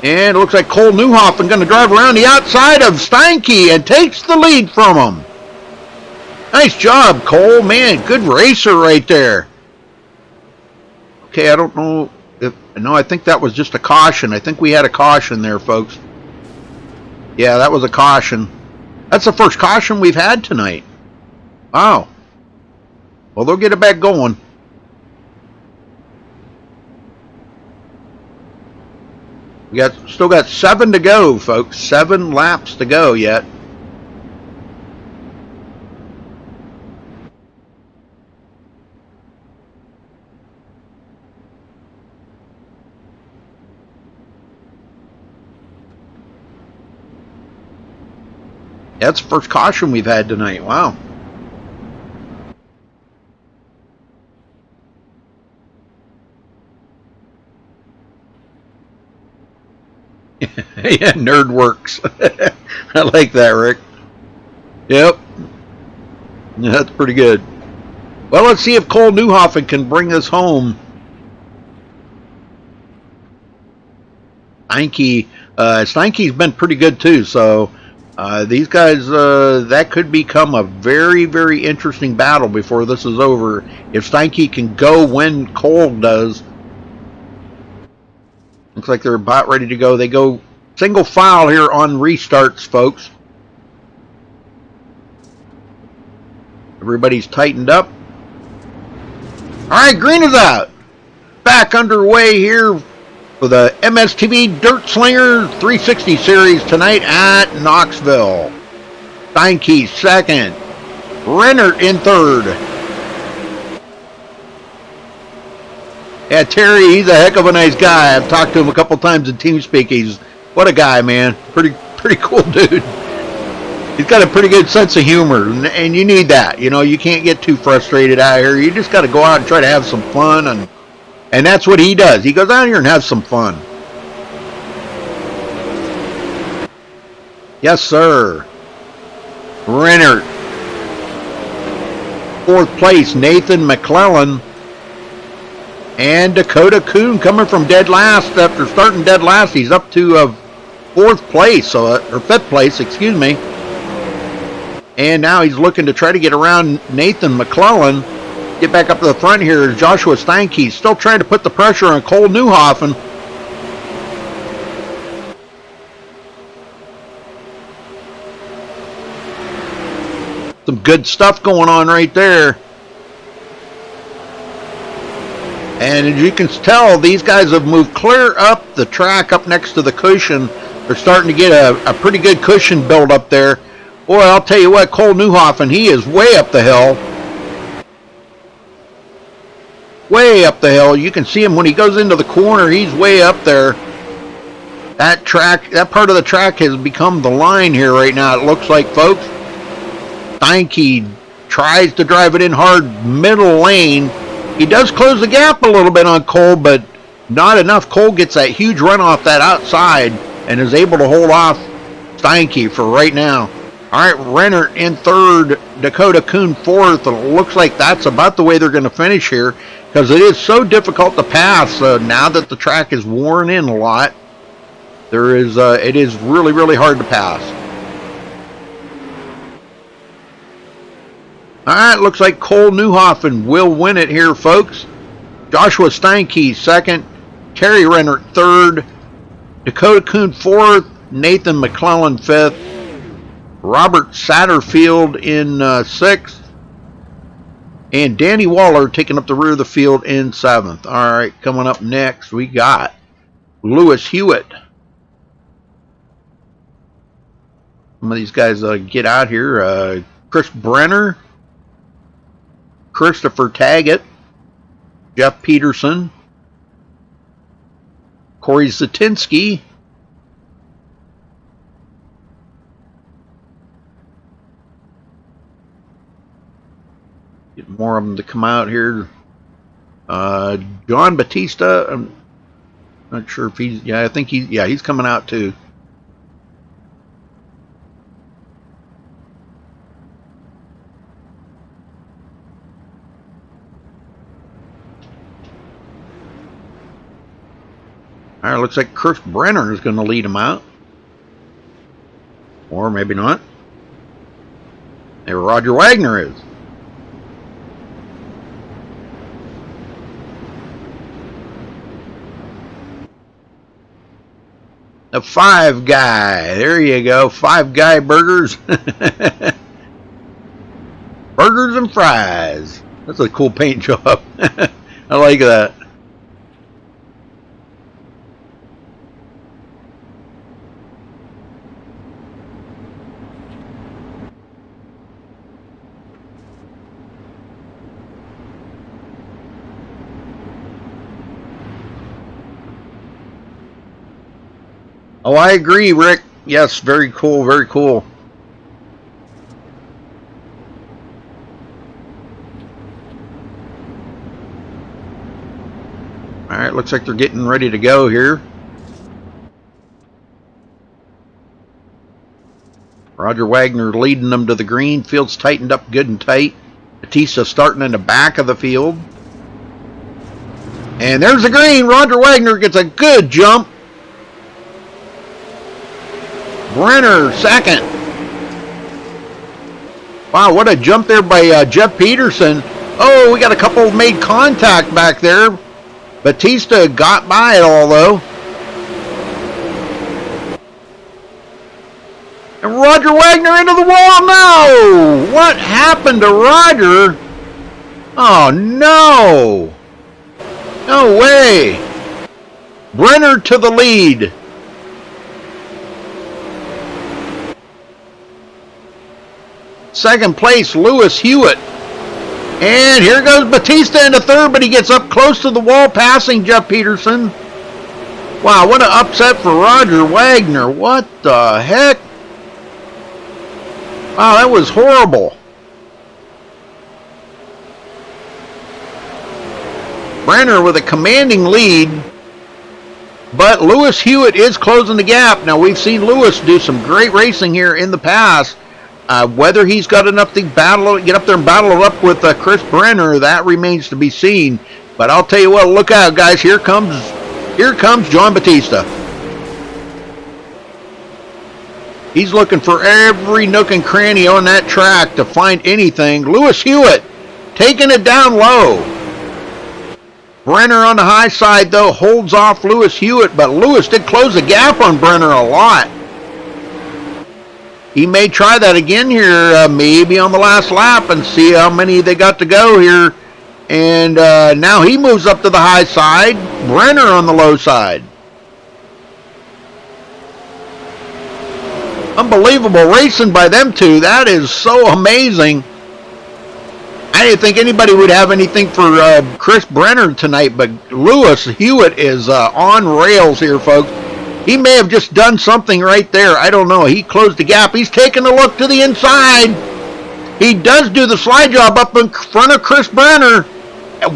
And it looks like Cole Newhoffen going to drive around the outside of Steinke and takes the lead from him. Nice job, Cole. Man, good racer right there. Okay, I don't know if... No, I think that was just a caution. I think we had a caution there, folks. Yeah, that was a caution. That's the first caution we've had tonight. Wow. Well, they'll get it back going. We still got 7 to go, folks. 7 laps to go yet. That's the first caution we've had tonight. Wow. Yeah, nerd works. I like that, Rick. Yep. That's pretty good. Well, let's see if Cole Newhoffen can bring us home. Steinke's been pretty good too, so these guys, that could become a very, very interesting battle before this is over. If Steinke can go when Cole does. Looks like they're about ready to go. They go single file here on restarts, folks. Everybody's tightened up. All right, green is out. Back underway here for the MSTV Dirt Slinger 360 series tonight at Knoxville. Steinke second. Rennert in third. Yeah, Terry, he's a heck of a nice guy. I've talked to him a couple times in TeamSpeak. What a guy, man. Pretty cool dude. He's got a pretty good sense of humor, and you need that. You know, you can't get too frustrated out here. You just got to go out and try to have some fun, and that's what he does. He goes out here and has some fun. Yes, sir. Rennert. 4th place, Nathan McClellan. And Dakota Kuhn coming from dead last. After starting dead last, he's up to 4th place, or 5th place, excuse me. And now he's looking to try to get around Nathan McClellan. Get back up to the front here. Joshua Steinke still trying to put the pressure on Cole Newhoffen. Some good stuff going on right there. And as you can tell, these guys have moved clear up the track up next to the cushion. They're starting to get a pretty good cushion build up there. Boy, I'll tell you what, Cole Newhoffen, he is way up the hill. Way up the hill. You can see him when he goes into the corner. He's way up there. That part of the track has become the line here right now, it looks like, folks. Steinke tries to drive it in hard middle lane. He does close the gap a little bit on Cole, but not enough. Cole gets that huge run off that outside and is able to hold off Steinke for right now. All right, Rennert in third, Dakota Kuhn fourth. It looks like that's about the way they're going to finish here because it is so difficult to pass now that the track is worn in a lot. It is really, really hard to pass. All right, looks like Cole Newhoffen will win it here, folks. Joshua Steinke second, Terry Rennert third, Dakota Kuhn fourth, Nathan McClellan fifth, Robert Satterfield in sixth, and Danny Waller taking up the rear of the field in seventh. All right, coming up next, we got Lewis Hewitt. Some of these guys get out here. Chris Brenner, Christopher Taggett, Jeff Peterson, Corey Zatinsky, get more of them to come out here. John Batista, I'm not sure if I think he's coming out too. All right, looks like Chris Brenner is going to lead him out. Or maybe not. There Roger Wagner is. The Five Guy. There you go. Five Guy burgers. Burgers and fries. That's a cool paint job. I like that. Oh, I agree, Rick. Yes, very cool, very cool. All right, looks like they're getting ready to go here. Roger Wagner leading them to the green. Field's tightened up good and tight. Batista starting in the back of the field. And there's the green. Roger Wagner gets a good jump. Brenner second. Wow, what a jump there by Jeff Peterson. Oh, we got a couple made contact back there. Batista got by it all, though. And Roger Wagner into the wall. No! What happened to Roger? Oh, no. No way. Brenner to the lead. Second place, Lewis Hewitt. And here goes Batista into third, but he gets up close to the wall, passing Jeff Peterson. Wow, what an upset for Roger Wagner. What the heck? Wow, that was horrible. Brenner with a commanding lead, but Lewis Hewitt is closing the gap. Now, we've seen Lewis do some great racing here in the past. Whether he's got enough to get up there and battle it up with Chris Brenner, that remains to be seen. But I'll tell you what, look out, guys. Here comes John Batista. He's looking for every nook and cranny on that track to find anything. Lewis Hewitt taking it down low. Brenner on the high side, though, holds off Lewis Hewitt, but Lewis did close the gap on Brenner a lot. He may try that again here, maybe on the last lap, and see how many they got to go here. And now he moves up to the high side. Brenner on the low side. Unbelievable racing by them two. That is so amazing. I didn't think anybody would have anything for Chris Brenner tonight, but Lewis Hewitt is on rails here, folks. He may have just done something right there. I don't know. He closed the gap. He's taking a look to the inside. He does do the slide job up in front of Chris Brenner.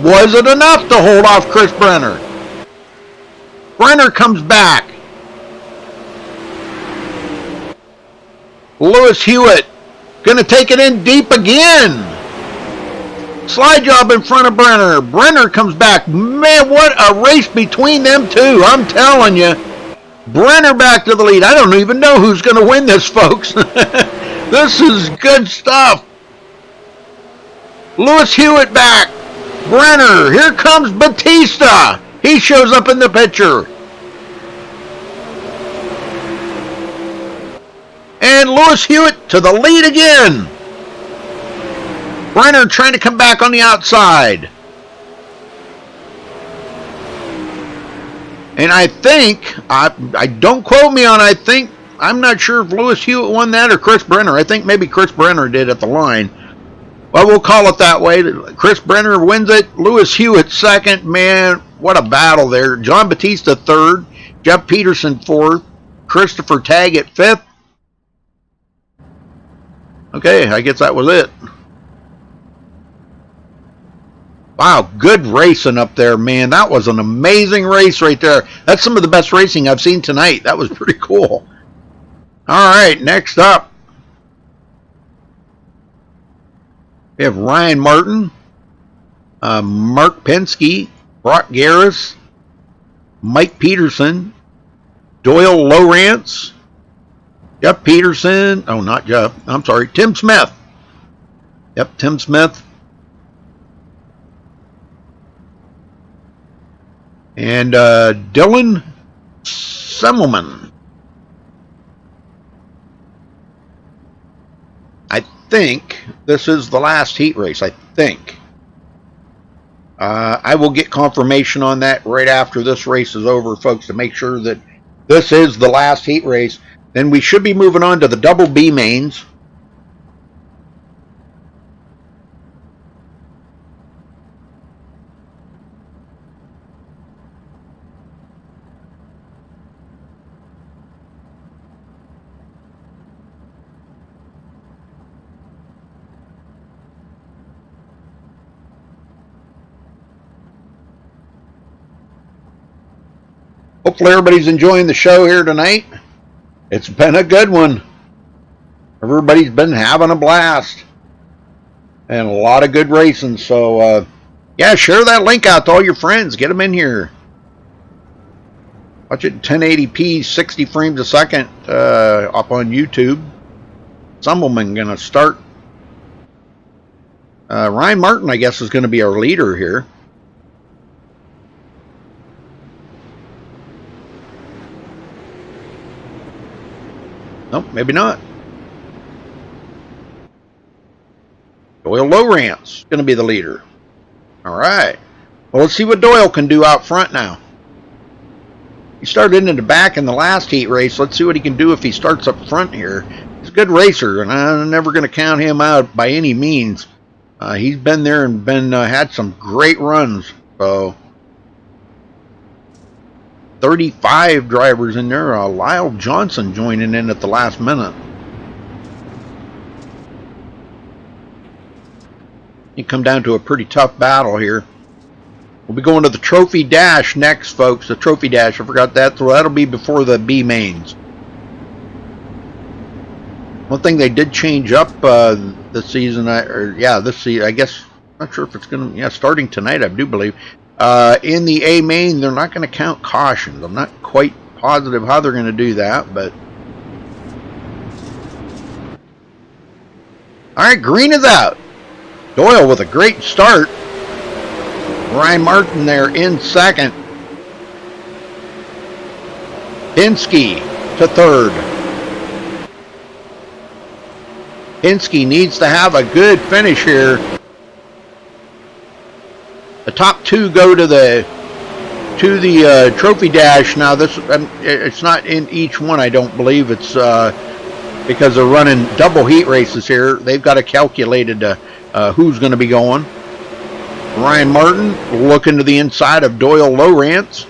Was it enough to hold off Chris Brenner? Brenner comes back. Lewis Hewitt going to take it in deep again. Slide job in front of Brenner. Brenner comes back. Man, what a race between them two. I'm telling you. Brenner back to the lead. I don't even know who's going to win this, folks. This is good stuff. Lewis Hewitt back. Brenner. Here comes Batista. He shows up in the picture. And Lewis Hewitt to the lead again. Brenner trying to come back on the outside. And I think, I don't quote me on, I'm not sure if Lewis Hewitt won that or Chris Brenner. I think maybe Chris Brenner did at the line. Well, we'll call it that way. Chris Brenner wins it. Lewis Hewitt second. Man, what a battle there. John Batista third. Jeff Peterson fourth. Christopher Taggett fifth. Okay, I guess that was it. Wow, good racing up there, man. That was an amazing race right there. That's some of the best racing I've seen tonight. That was pretty cool. All right, next up, we have Ryan Martin, Mark Penske, Brock Garris, Mike Peterson, Doyle Lowrance, Jeff Peterson. Oh, not Jeff. I'm sorry, Tim Smith. Yep, Tim Smith. And Dylan Semmelman. I think this is the last heat race. I think. I will get confirmation on that right after this race is over, folks, to make sure that this is the last heat race. Then we should be moving on to the double B mains. Hopefully everybody's enjoying the show here tonight. It's been a good one. Everybody's been having a blast. And a lot of good racing. So, yeah, share that link out to all your friends. Get them in here. Watch it in 1080p, 60 frames a second up on YouTube. Some of them are going to start. Ryan Martin, I guess, is going to be our leader here. Nope, maybe not. Doyle Lowrance going to be the leader. All right. Well, let's see what Doyle can do out front now. He started in the back in the last heat race. Let's see what he can do if he starts up front here. He's a good racer, and I'm never going to count him out by any means. He's been there and had some great runs. So 35 drivers in there. Lyle Johnson joining in at the last minute. You come down to a pretty tough battle here. We'll be going to the Trophy Dash next, folks. The Trophy Dash, I forgot that. So that'll be before the B mains. One thing they did change up this season, this season, I guess, not sure if it's going to, starting tonight, I do believe. In the A main, they're not going to count cautions. I'm not quite positive how they're going to do that, but. All right, green is out. Doyle with a great start. Ryan Martin there in second. Pinsky to third. Pinsky needs to have a good finish here. The top two go to the Trophy Dash. Now this it's not in each one, I don't believe. It's because they're running double heat races here. They've got it calculated who's going to be going. Ryan Martin looking to the inside of Doyle Lowrance.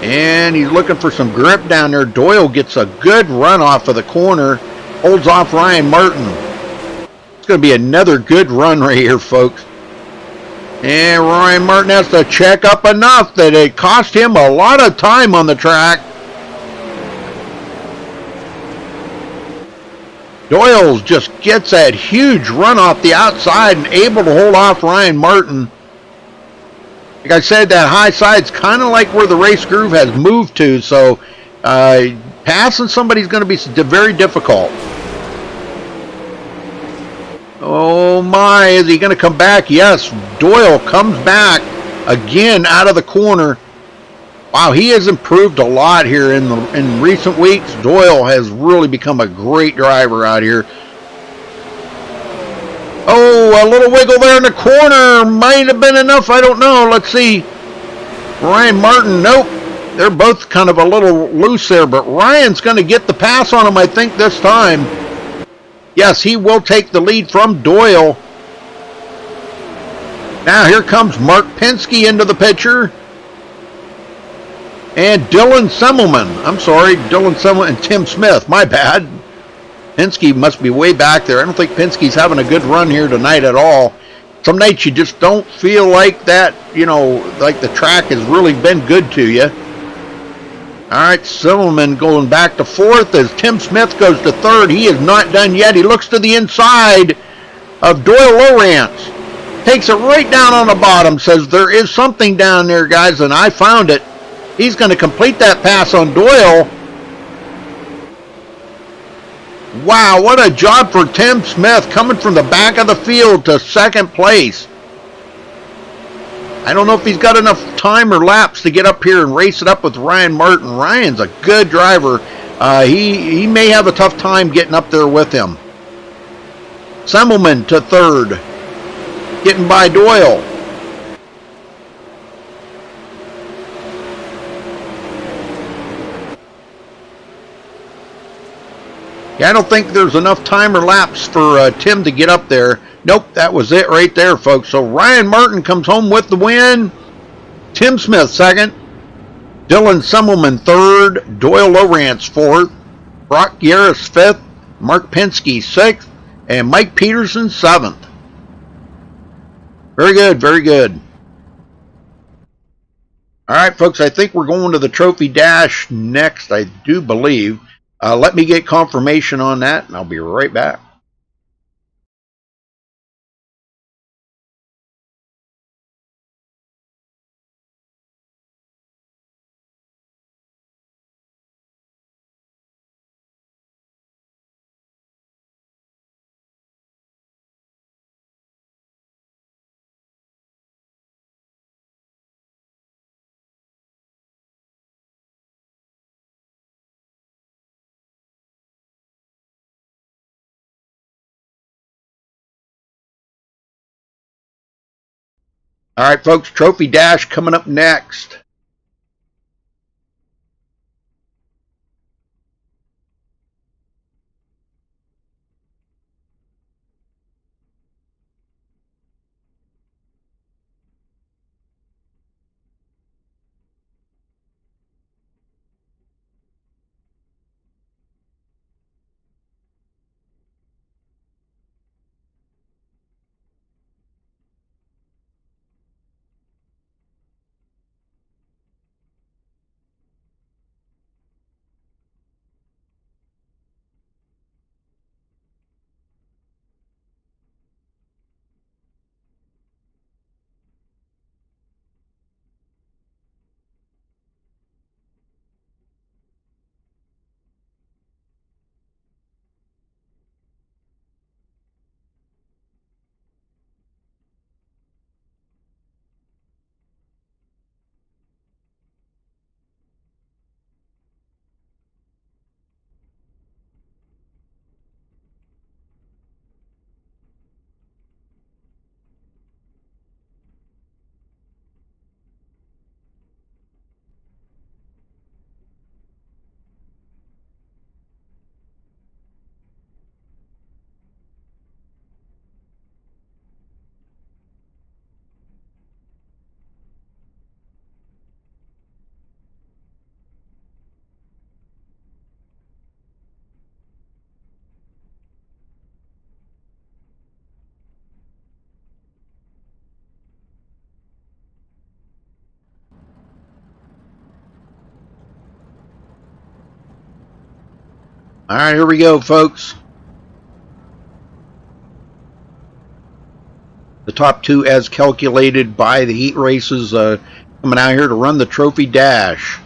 And he's looking for some grip down there. Doyle gets a good run off of the corner. Holds off Ryan Martin. It's going to be another good run right here, folks. And Ryan Martin has to check up enough that it cost him a lot of time on the track. Doyle just gets that huge run off the outside and able to hold off Ryan Martin. Like I said, that high side's kind of like where the race groove has moved to, so passing somebody's going to be very difficult. Oh my, is he going to come back? Yes, Doyle comes back again out of the corner. Wow, he has improved a lot here in recent weeks. Doyle has really become a great driver out here. Oh, a little wiggle there in the corner. Might have been enough. I don't know. Let's see. Ryan Martin, nope. They're both kind of a little loose there, but Ryan's going to get the pass on him, I think, this time. Yes, he will take the lead from Doyle. Now here comes Mark Pinsky into the picture. And Dylan Semmelman. I'm sorry, Dylan Semmelman and Tim Smith. My bad. Pinsky must be way back there. I don't think Pinsky's having a good run here tonight at all. Some nights you just don't feel like that, like the track has really been good to you. All right, Semmelman going back to fourth as Tim Smith goes to third. He is not done yet. He looks to the inside of Doyle Lowrance. Takes it right down on the bottom. Says there is something down there, guys, and I found it. He's going to complete that pass on Doyle. Wow, what a job for Tim Smith coming from the back of the field to second place. I don't know if he's got enough time or laps to get up here and race it up with Ryan Martin. Ryan's a good driver. He may have a tough time getting up there with him. Semmelman to third. getting by Doyle. Yeah, I don't think there's enough time or lapse for Tim to get up there. Nope, that was it right there, folks. So Ryan Martin comes home with the win. Tim Smith second. Dylan Semmelman third. Doyle Lowrance fourth. Brock Yaris fifth. Mark Penske sixth. And Mike Peterson seventh. Very good, very good. All right, folks, I think we're going to the Trophy Dash next, I do believe. Let me get confirmation on that, and I'll be right back. All right, folks, Trophy Dash coming up next. All right, here we go, folks. The top two as calculated by the heat races coming out here to run the Trophy Dash.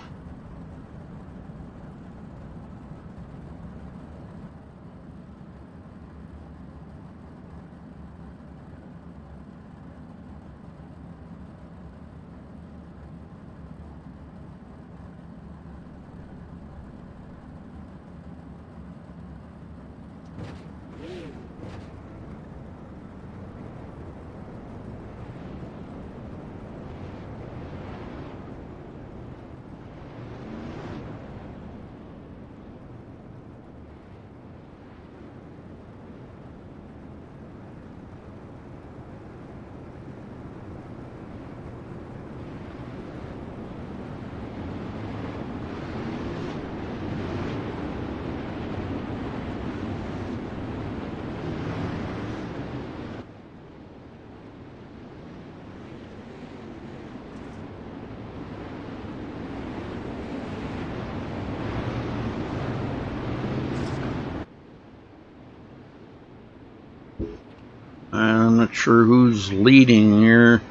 I'm not sure who's leading here.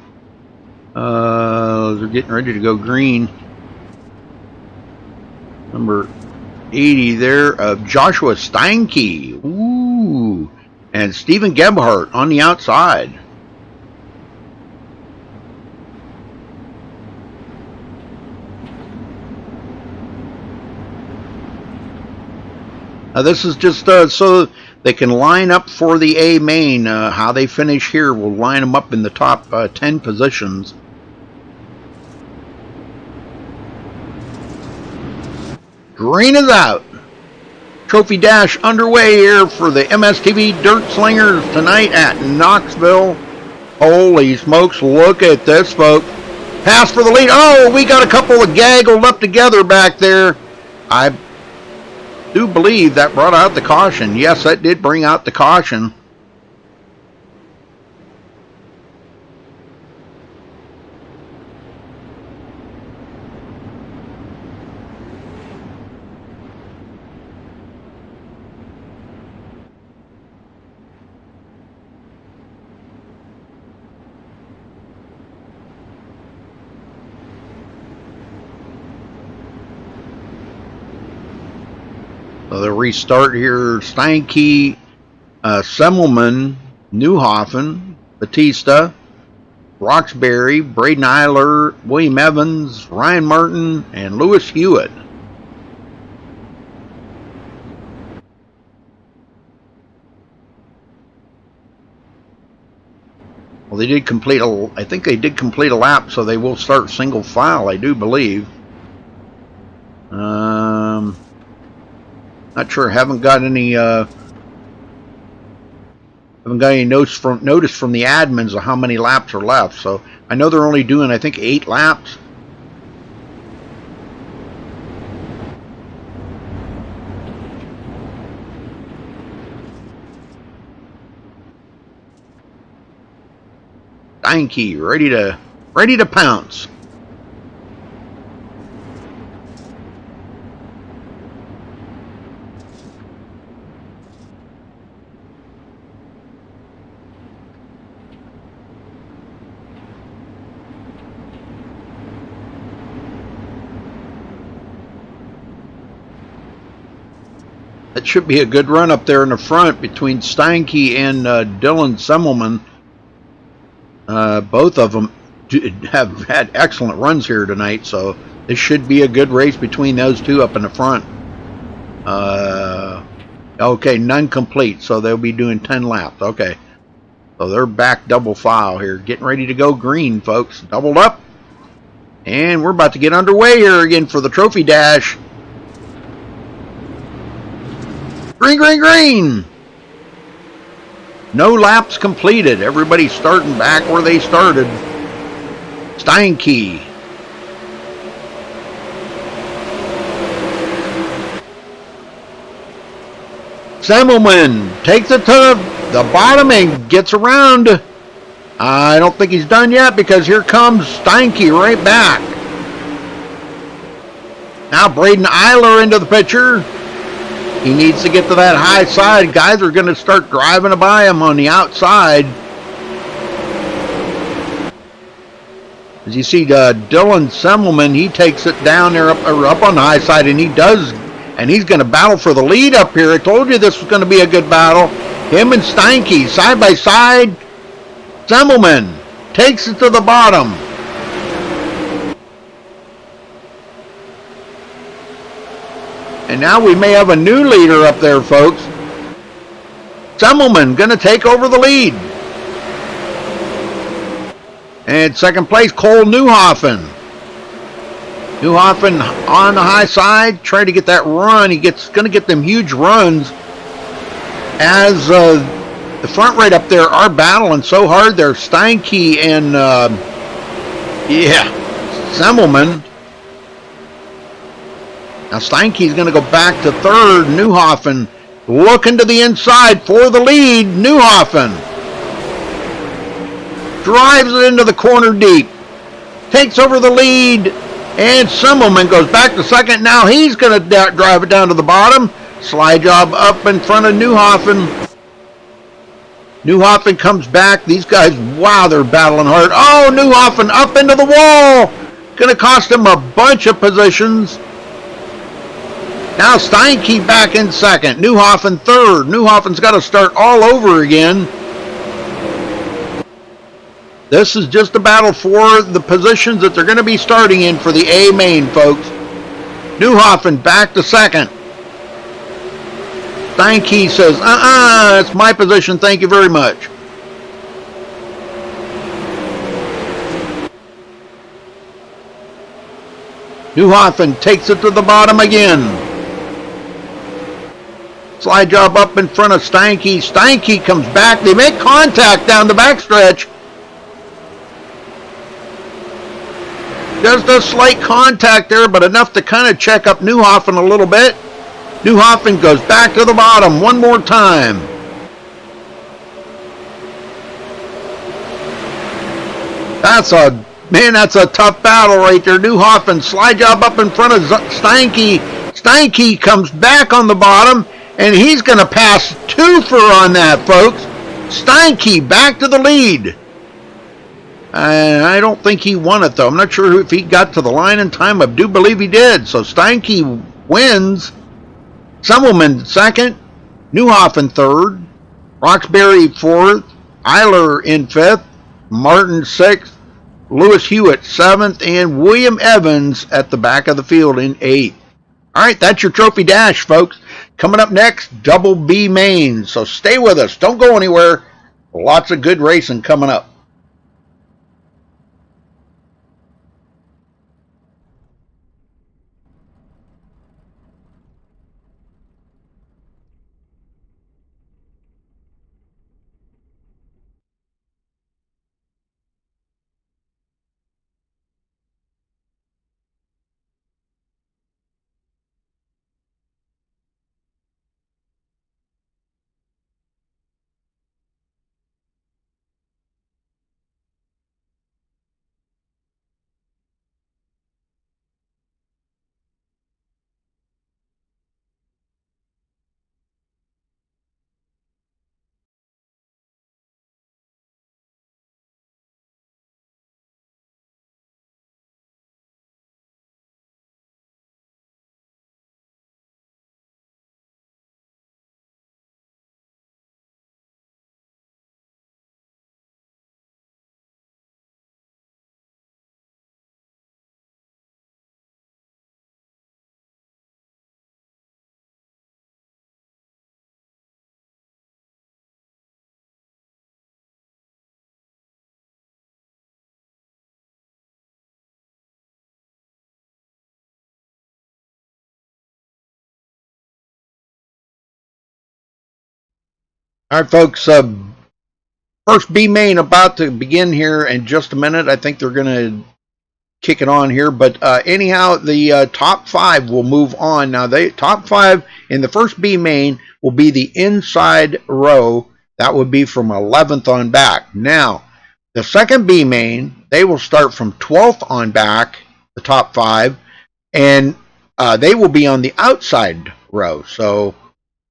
They're getting ready to go green. Number 80 there of Joshua Steinke. Ooh. And Stephen Gebhardt on the outside. This is just so they can line up for the A main. How they finish here will line them up in the top 10 positions. Green is out. Trophy Dash underway here for the MSTV Dirt Slingers tonight at Knoxville. Holy smokes, look at this, folks. Pass for the lead. Oh, we got a couple of gaggled up together back there. I do believe that brought out the caution. Yes, that did bring out the caution. So they'll restart here. Steinke, Semmelman, Newhoffen, Batista, Roxbury, Braden Eiler, William Evans, Ryan Martin, and Lewis Hewitt. Well, they did complete I think they did complete a lap, so they will start single file, I do believe. Not sure. Haven't got any notice from the admins of how many laps are left. So I know they're only doing, I think, 8 laps. Steinke ready to pounce. That should be a good run up there in the front between Steinke and Dylan Semmelman. Both of them have had excellent runs here tonight, so this should be a good race between those two up in the front. Okay, none complete, so they'll be doing 10 laps. Okay, so they're back double file here, getting ready to go green, folks. Doubled up, and we're about to get underway here again for the Trophy Dash. Green, green, green! No laps completed. Everybody's starting back where they started. Steinke. Semmelman takes it to the bottom and gets around. I don't think he's done yet because here comes Steinke right back. Now Braden Eiler into the picture. He needs to get to that high side. Guys are going to start driving by him on the outside. As you see, Dylan Semmelman, he takes it down there up on the high side, and he does, and he's going to battle for the lead up here. I told you this was going to be a good battle. Him and Steinke side by side. Semmelman takes it to the bottom. And now we may have a new leader up there, folks. Semmelman going to take over the lead. And second place, Cole Newhoffen. Newhoffen on the high side, trying to get that run. He's going to get them huge runs as the front right up there are battling so hard there. Steinke and Semmelman. Now Steinke's going to go back to third. Newhoffen looking to the inside for the lead. Newhoffen drives it into the corner deep. Takes over the lead. And Semmelman goes back to second. Now he's going to drive it down to the bottom. Slide job up in front of Newhoffen. Newhoffen comes back. These guys, wow, they're battling hard. Oh, Newhoffen up into the wall. Going to cost him a bunch of positions. Now Steinke back in second. Newhoffen third. Newhoffen's got to start all over again. This is just a battle for the positions that they're going to be starting in for the A main, folks. Newhoffen back to second. Steinke says, it's my position, thank you very much. Newhoffen takes it to the bottom again. Slide job up in front of Steinke. Steinke comes back. They make contact down the backstretch. Just a slight contact there, but enough to kind of check up Newhoffen a little bit. Newhoffen goes back to the bottom one more time. That's a tough battle right there. Newhoffen slide job up in front of Steinke. Steinke comes back on the bottom, and he's going to pass twofer on that, folks. Steinke back to the lead. I don't think he won it, though. I'm not sure if he got to the line in time. I do believe he did. So Steinke wins. Semmelman second. Newhoffen third. Roxbury fourth. Eiler in fifth. Martin sixth. Lewis Hewitt seventh. And William Evans at the back of the field in eighth. All right, that's your Trophy Dash, folks. Coming up next, Double B Main. So stay with us. Don't go anywhere. Lots of good racing coming up. All right, folks. First B main about to begin here in just a minute. I think they're going to kick it on here. But anyhow, the top five will move on. Now, the top five in the first B main will be the inside row. That would be from 11th on back. Now, the second B main, they will start from 12th on back, the top five, and they will be on the outside row. So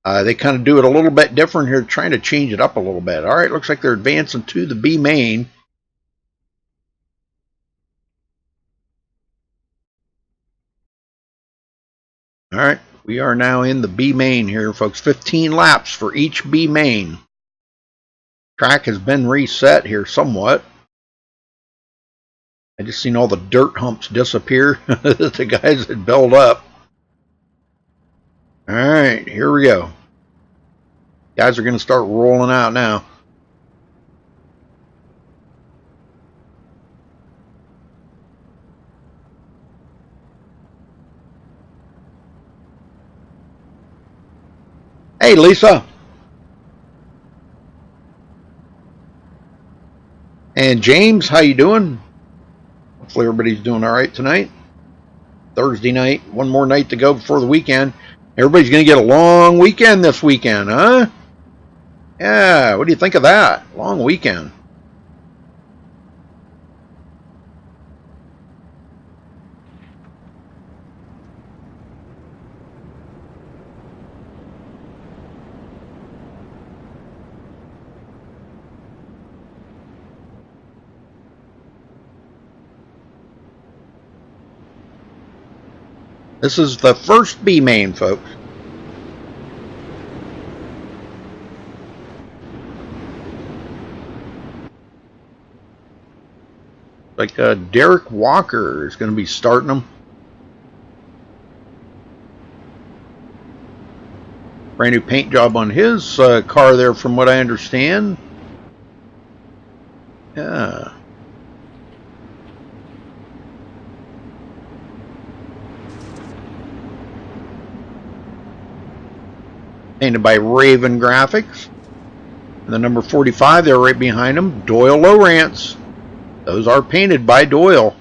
they kind of do it a little bit different here, trying to change it up a little bit. All right, looks like they're advancing to the B main. All right, we are now in the B main here, folks. 15 laps for each B main. Track has been reset here somewhat. I just seen all the dirt humps disappear that the guys had built up. All right, here we go. Guys are going to start rolling out now. Hey, Lisa. And James, how you doing? Hopefully everybody's doing all right tonight. Thursday night, one more night to go before the weekend. Everybody's going to get a long weekend this weekend, huh? Yeah, what do you think of that? Long weekend. This is the first B main, folks. Like Derek Walker is going to be starting them. Brand new paint job on his car there, from what I understand. Yeah. Painted by Raven Graphics. And the number 45 there right behind him, Doyle Lowrance. Those are painted by Doyle.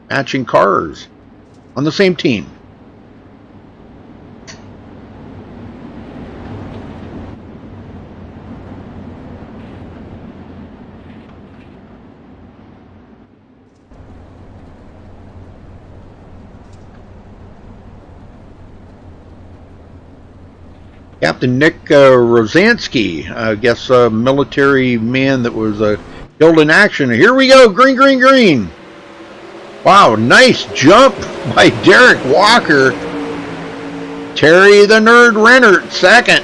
Matching cars on the same team. Captain Nick Rosansky, I guess a military man that was killed in action. Here we go, green, green, green. Wow, nice jump by Derek Walker. Terry the Nerd Renner second.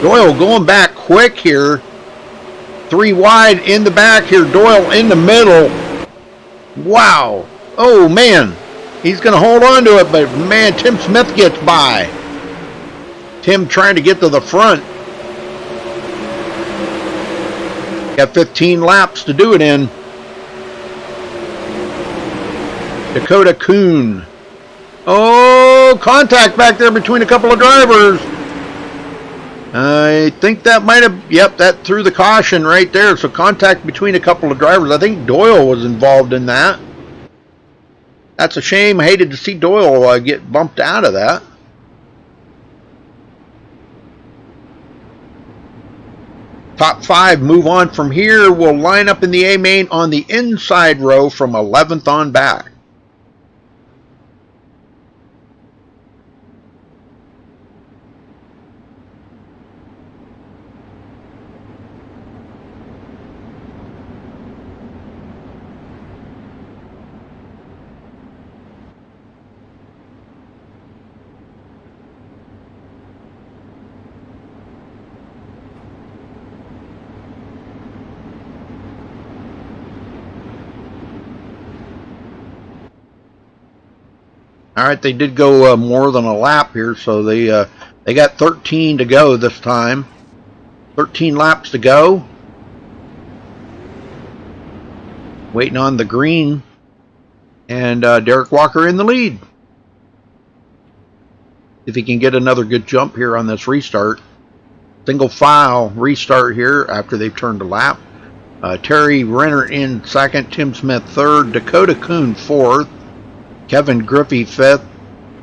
Doyle going back quick here. 3 wide in the back here. Doyle in the middle. Wow. Oh, man. He's going to hold on to it, but, man, Tim Smith gets by. Tim trying to get to the front. Got 15 laps to do it in. Dakota Kuhn. Oh, contact back there between a couple of drivers. I think that might have, yep, that threw the caution right there. So contact between a couple of drivers. I think Doyle was involved in that. That's a shame. I hated to see Doyle get bumped out of that. Top 5 move on from here. We'll line up in the A main on the inside row from 11th on back. All right, they did go more than a lap here, so they got 13 to go this time. 13 laps to go. Waiting on the green, and Derek Walker in the lead. If he can get another good jump here on this restart. Single file restart here after they've turned a lap. Terry Renner in second, Tim Smith third, Dakota Kuhn fourth. Kevin Griffey 5th,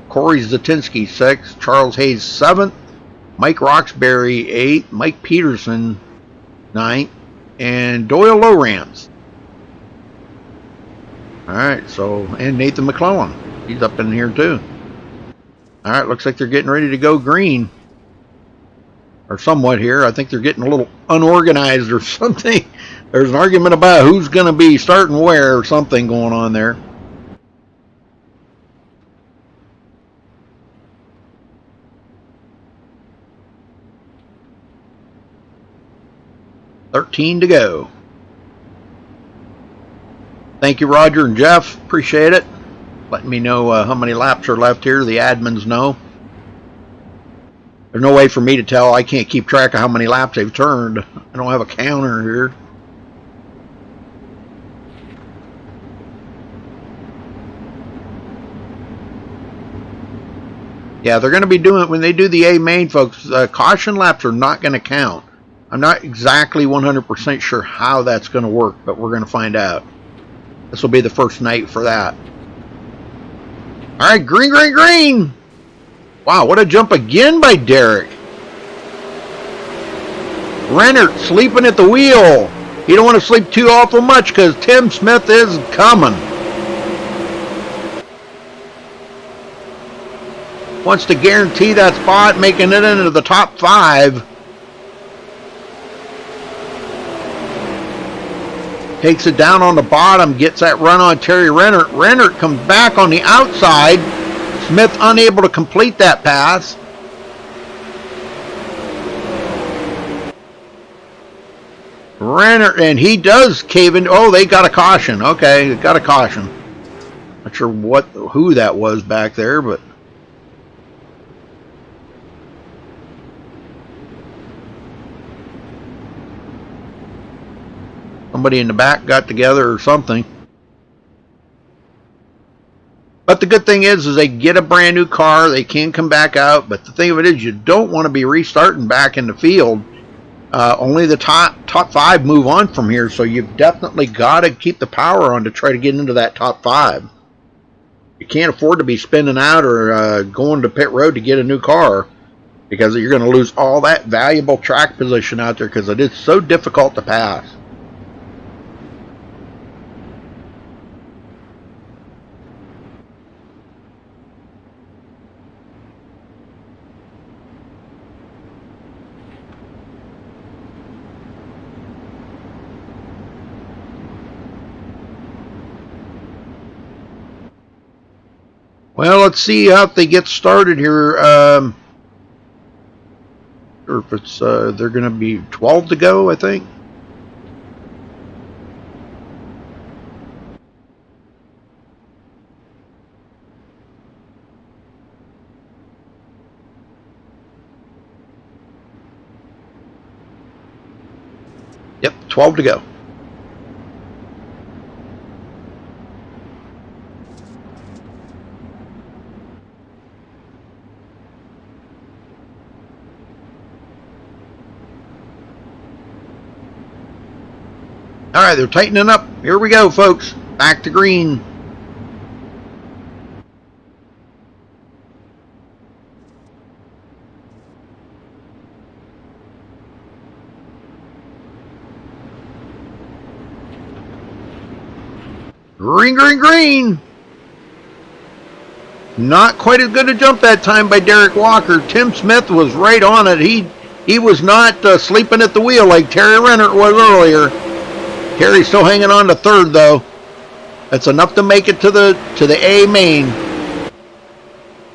Corey Zatinsky 6th, Charles Hayes 7th, Mike Roxbury 8th, Mike Peterson 9th, and Doyle Lowrance. Alright, so, and Nathan McClellan. He's up in here too. Alright, looks like they're getting ready to go green. Or somewhat here. I think they're getting a little unorganized or something. There's an argument about who's going to be starting where or something going on there. $13 to go. Thank you, Roger and Jeff. Appreciate it. Letting me know how many laps are left here. The admins know. There's no way for me to tell. I can't keep track of how many laps they've turned. I don't have a counter here. Yeah, they're going to be doing it when they do the A main, folks. Caution laps are not going to count. I'm not exactly 100% sure how that's going to work, but we're going to find out. This will be the first night for that. All right, green, green, green. Wow, what a jump again by Derek. Renner sleeping at the wheel. You don't want to sleep too awful much because Tim Smith is coming. Wants to guarantee that spot, making it into the top 5. Takes it down on the bottom, gets that run on Terry Renner. Renner comes back on the outside. Smith unable to complete that pass. Renner, and he does cave in. Oh, they got a caution. Okay, got a caution. Not sure who that was back there, but Somebody in the back got together or something. But the good thing is they get a brand new car. They can come back out. But the thing of it is, you don't want to be restarting back in the field. Only the top 5 move on from here. So you've definitely got to keep the power on to try to get into that top 5. You can't afford to be spinning out or going to pit road to get a new car, because you're going to lose all that valuable track position out there, because it is so difficult to pass. Well, let's see how they get started here. Or if it's they're going to be 12 to go, I think. Yep, 12 to go. All right, they're tightening up. Here we go, folks. Back to green. Green, green, green. Not quite as good a jump that time by Derek Walker. Tim Smith was right on it. He was not sleeping at the wheel like Terry Rennert was earlier. Terry's still hanging on to third, though. That's enough to make it to the A main.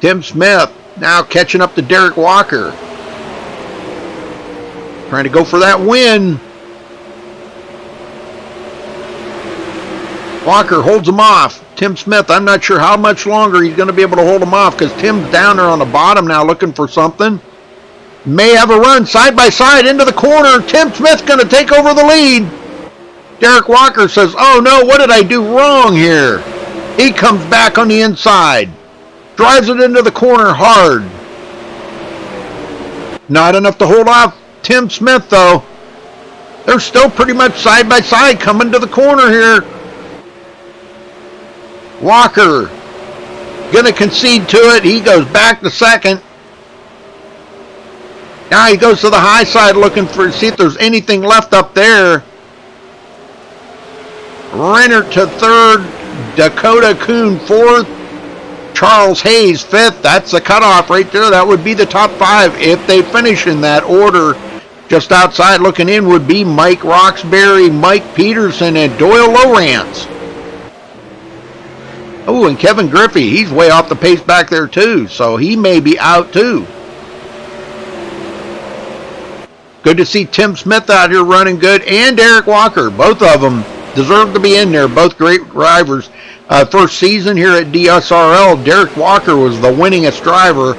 Tim Smith now catching up to Derek Walker. Trying to go for that win. Walker holds him off. Tim Smith, I'm not sure how much longer he's going to be able to hold him off, because Tim's down there on the bottom now looking for something. May have a run side by side into the corner. Tim Smith's going to take over the lead. Derek Walker says, oh no, what did I do wrong here? He comes back on the inside. Drives it into the corner hard. Not enough to hold off Tim Smith, though. They're still pretty much side by side coming to the corner here. Walker gonna concede to it. He goes back to second. Now he goes to the high side looking for, see if there's anything left up there. Renner to third, Dakota Kuhn fourth, Charles Hayes fifth. That's the cutoff right there. That would be the top 5 if they finish in that order. Just outside looking in would be Mike Roxbury, Mike Peterson, and Doyle Lowrance. Oh, and Kevin Griffey, he's way off the pace back there too, so he may be out too. Good to see Tim Smith out here running good, and Derek Walker. Both of them deserve to be in there. Both great drivers. First season here at DSRL, Derek Walker was the winningest driver,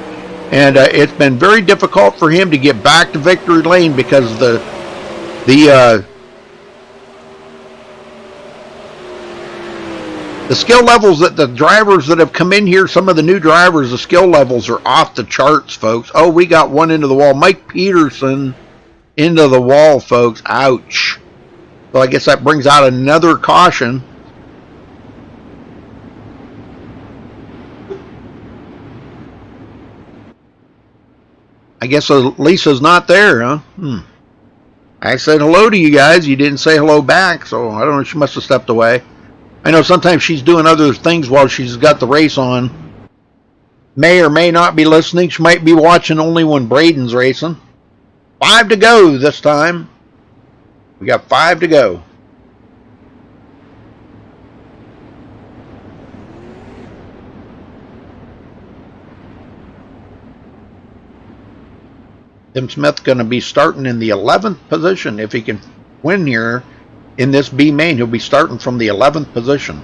and it's been very difficult for him to get back to victory lane, because the skill levels that the drivers that have come in here, some of the new drivers, the skill levels are off the charts, folks. Oh, we got one into the wall. Mike Peterson into the wall, folks. Ouch. So I guess that brings out another caution. I guess Lisa's not there, huh? I said hello to you guys. You didn't say hello back, so I don't know. She must have stepped away. I know sometimes she's doing other things while she's got the race on. May or may not be listening. She might be watching only when Braden's racing. 5 to go this time. We got 5 to go. Tim Smith going to be starting in the 11th position. If he can win here in this B main, he'll be starting from the 11th position.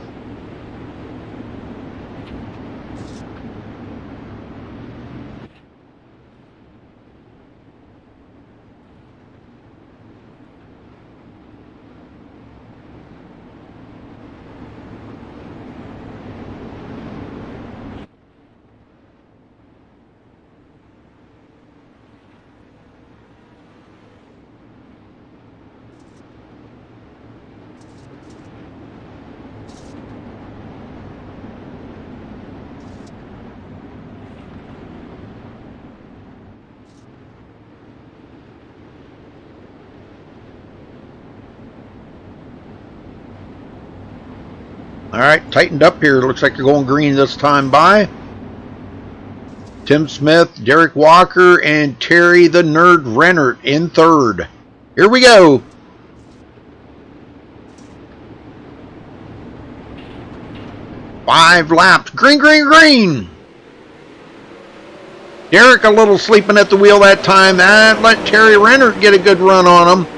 All right, tightened up here. Looks like they're going green this time by. Tim Smith, Derek Walker, and Terry the Nerd Rennert in third. Here we go. Five laps. Green, green, green. Derek a little sleeping at the wheel that time. That let Terry Rennert get a good run on him.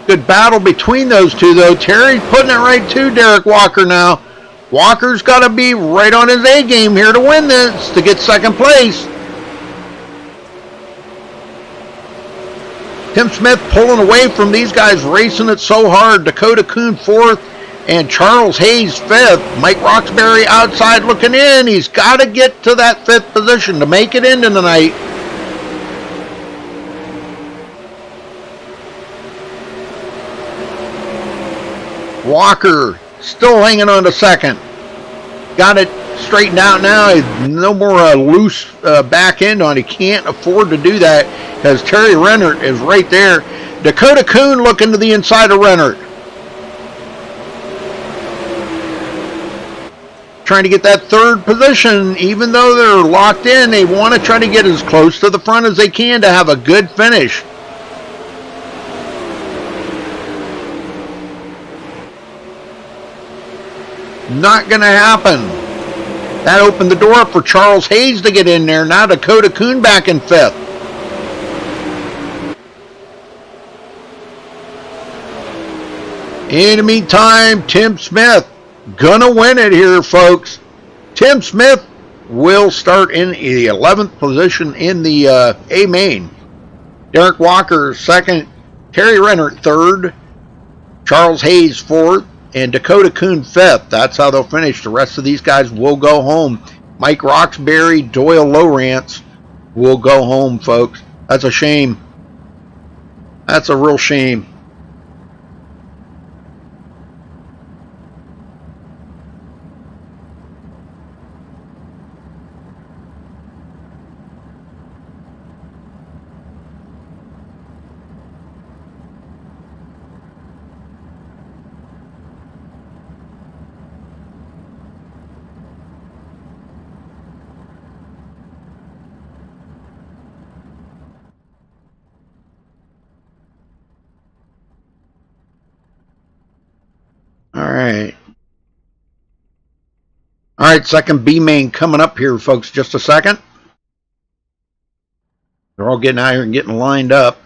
Good battle between those two, though. Terry's putting it right to Derek Walker now. Walker's got to be right on his A game here to win this, to get second place. Tim Smith pulling away from these guys, racing it so hard. Dakota Kuhn fourth and Charles Hayes fifth. Mike Roxbury outside looking in. He's got to get to that fifth position to make it into the night. Walker still hanging on to second. Got it straightened out now. No more loose back end on. He can't afford to do that because Terry Rennert is right there. Dakota Kuhn looking to the inside of Rennert. Trying to get that third position. Even though they're locked in, they want to try to get as close to the front as they can to have a good finish. Not going to happen. That opened the door for Charles Hayes to get in there. Now Dakota Kuhn back in fifth. In the meantime, Tim Smith gonna win it here, folks. Tim Smith will start in the 11th position in the A main. Derek Walker second. Terry Rennert third. Charles Hayes fourth. And Dakota Kuhn fifth. That's how they'll finish. The rest of these guys will go home. Mike Roxbury, Doyle Lowrance will go home, folks. That's a shame. That's a real shame. All right, second B main coming up here, folks. Just a second. They're all getting out here and getting lined up.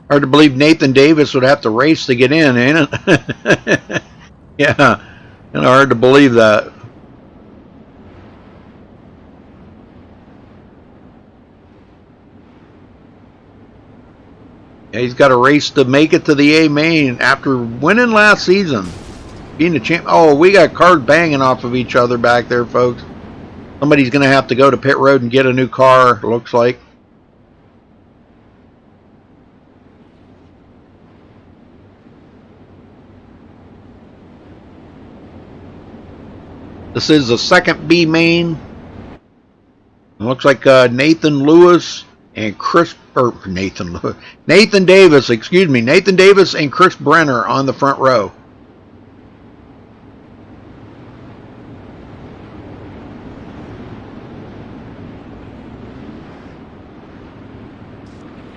Hard to believe Nathan Davis would have to race to get in, ain't it? Yeah, kind of hard to believe that. Yeah, he's got a race to make it to the A main after winning last season, being the champ. Oh, we got cars banging off of each other back there, folks. Somebody's going to have to go to pit road and get a new car, looks like. This is the second B main. It looks like Nathan Davis, and Chris Brenner on the front row.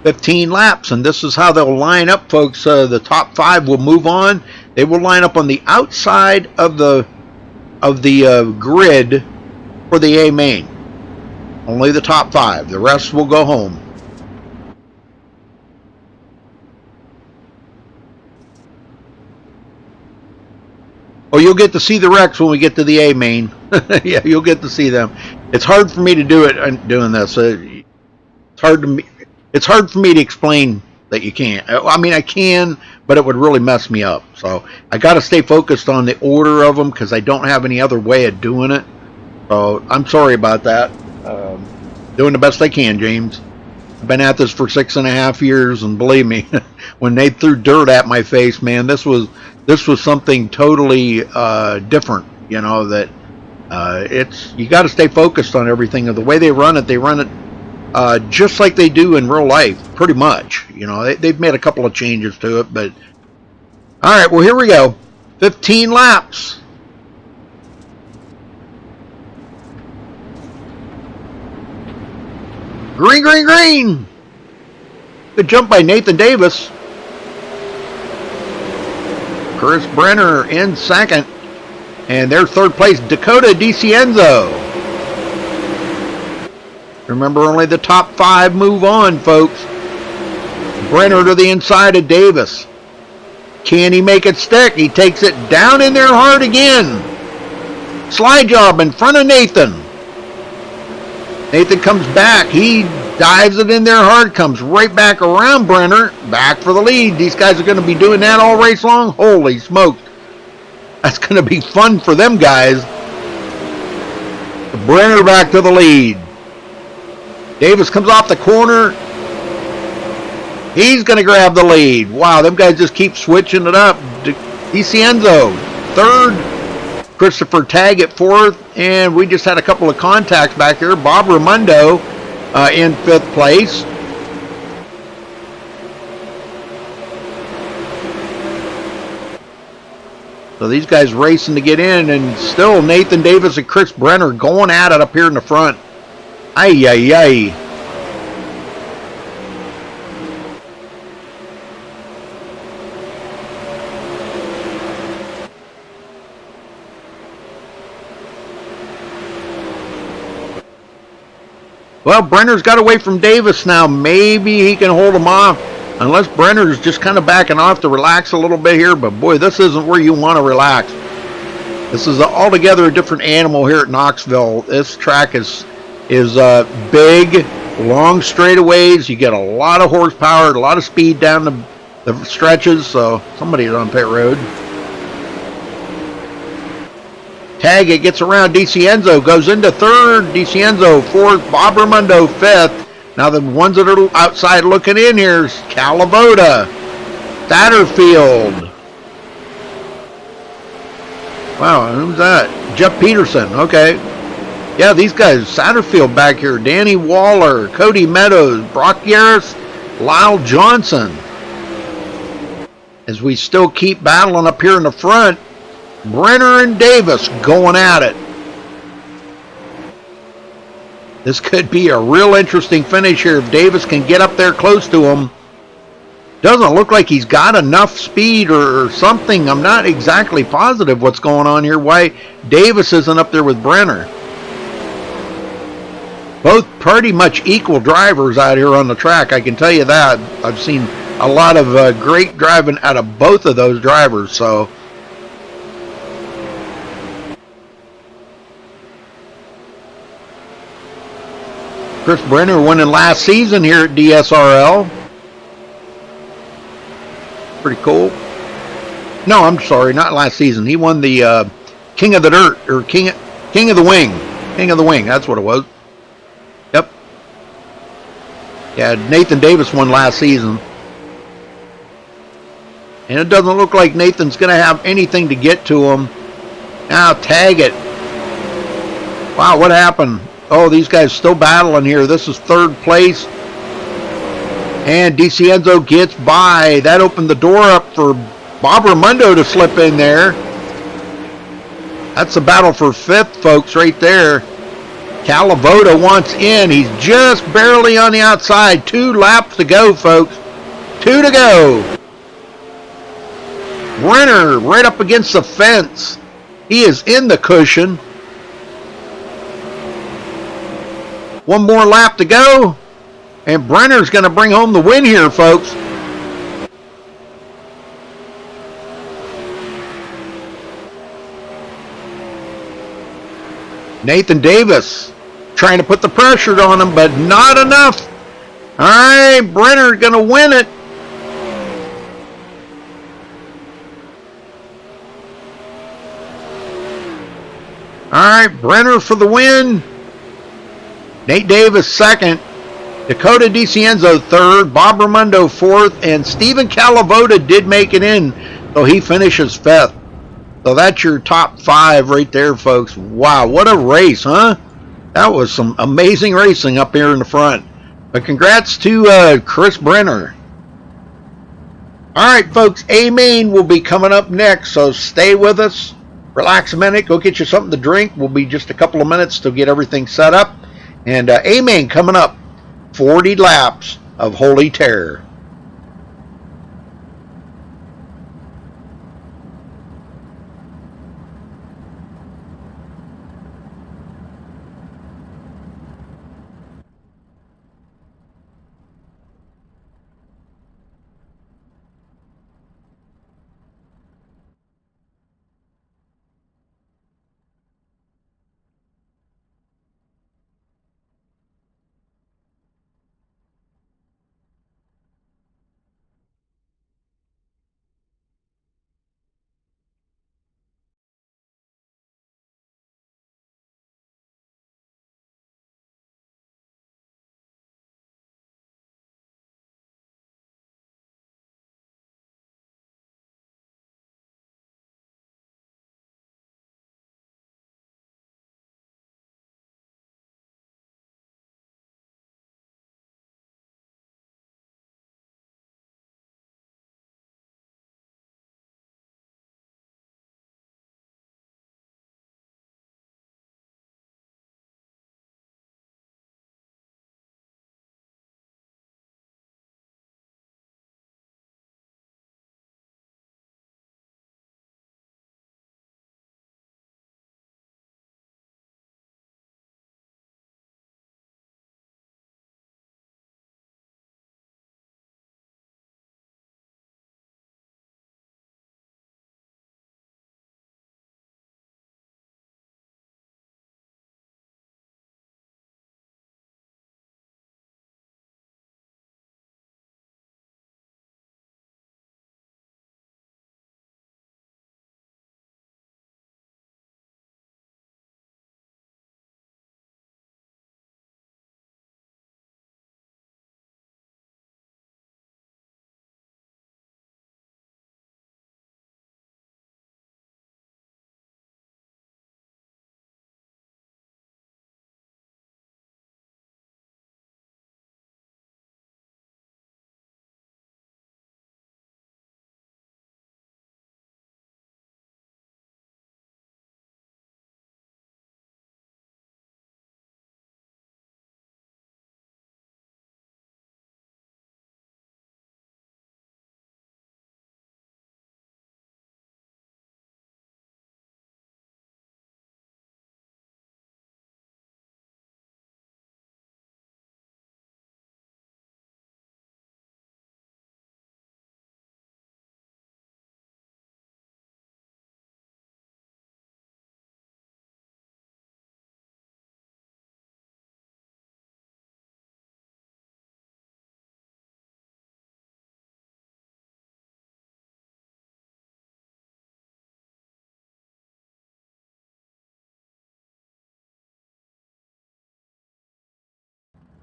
"15 laps, and this is how they'll line up, folks. The top five will move on. They will line up on the outside of the grid for the A main. Only the top five. The rest will go home. Oh, you'll get to see the wrecks when we get to the A main. Yeah, you'll get to see them. It's hard for me to do it doing this. It's hard to me. It's hard for me to explain that you can't. I mean, I can, but it would really mess me up. So I got to stay focused on the order of them because I don't have any other way of doing it. So I'm sorry about that. Doing the best I can, James. I've been at this for 6.5 years, and believe me, when they threw dirt at my face, man, this was something totally different. You know that you got to stay focused on everything. The way they run it just like they do in real life, pretty much. You know, they've made a couple of changes to it, but all right. Well, here we go. 15 laps. Green, green, green. Good jump by Nathan Davis. Chris Brenner in second. And their third place, Dakota DiCienzo. Remember, only the top 5 move on, folks. Brenner to the inside of Davis. Can he make it stick? He takes it down in there hard again. Slide job in front of Nathan. Nathan comes back. He dives it in there hard. Comes right back around Brenner. Back for the lead. These guys are going to be doing that all race long. Holy smokes. That's going to be fun for them guys. Brenner back to the lead. Davis comes off the corner. He's going to grab the lead. Wow, them guys just keep switching it up. DiCienzo, third. Christopher Taggett, fourth. And we just had a couple of contacts back there. Bob Raimondo in 5th place. So these guys racing to get in, and still Nathan Davis and Chris Brenner going at it up here in the front. Ay, ay, ay. Well, Brenner's got away from Davis now. Maybe he can hold him off. Unless Brenner's just kind of backing off to relax a little bit here. But boy, this isn't where you want to relax. This is altogether a different animal here at Knoxville. This track is big, long straightaways. You get a lot of horsepower, a lot of speed down the stretches. So somebody's on pit road. Taggett gets around DiCienzo, goes into third. DiCienzo fourth. Bob Raimondo fifth. Now the ones that are outside looking in here is Calavoda, Satterfield. Wow, who's that? Jeff Peterson. Okay. Yeah, these guys. Satterfield back here. Danny Waller, Cody Meadows, Brock Yaris, Lyle Johnson. As we still keep battling up here in the front. Brenner and Davis going at it. This could be a real interesting finish here if Davis can get up there close to him. Doesn't look like he's got enough speed or something. I'm not exactly positive what's going on here. Why Davis isn't up there with Brenner. Both pretty much equal drivers out here on the track. I can tell you that. I've seen a lot of great driving out of both of those drivers. So. Chris Brenner winning last season here at DSRL. Pretty cool. No, I'm sorry, not last season. He won the King of the Dirt, or King of the Wing. King of the Wing, that's what it was. Yep. Yeah, Nathan Davis won last season. And it doesn't look like Nathan's going to have anything to get to him. Now, Taggett. Wow, what happened? Oh, these guys still battling here. This is third place. And DiCienzo gets by. That opened the door up for Bob Raimondo to slip in there. That's a battle for fifth, folks, right there. Calavoda wants in. He's just barely on the outside. 2 laps to go, folks. 2 to go. Brenner right up against the fence. He is in the cushion. 1 more lap to go. And Brenner's going to bring home the win here, folks. Nathan Davis trying to put the pressure on him, but not enough. All right, Brenner going to win it. All right, Brenner for the win. Nate Davis second. Dakota DiCienzo third. Bob Raimondo fourth. And Stephen Calavoda did make it in, so he finishes fifth. So that's your top five right there, folks. Wow, what a race, huh? That was some amazing racing up here in the front. But congrats to Chris Brenner. All right, folks, A-Main will be coming up next, so stay with us. Relax a minute, go get you something to drink. We'll be just a couple of minutes to get everything set up. And A-Main coming up, 40 laps of Holy Terror.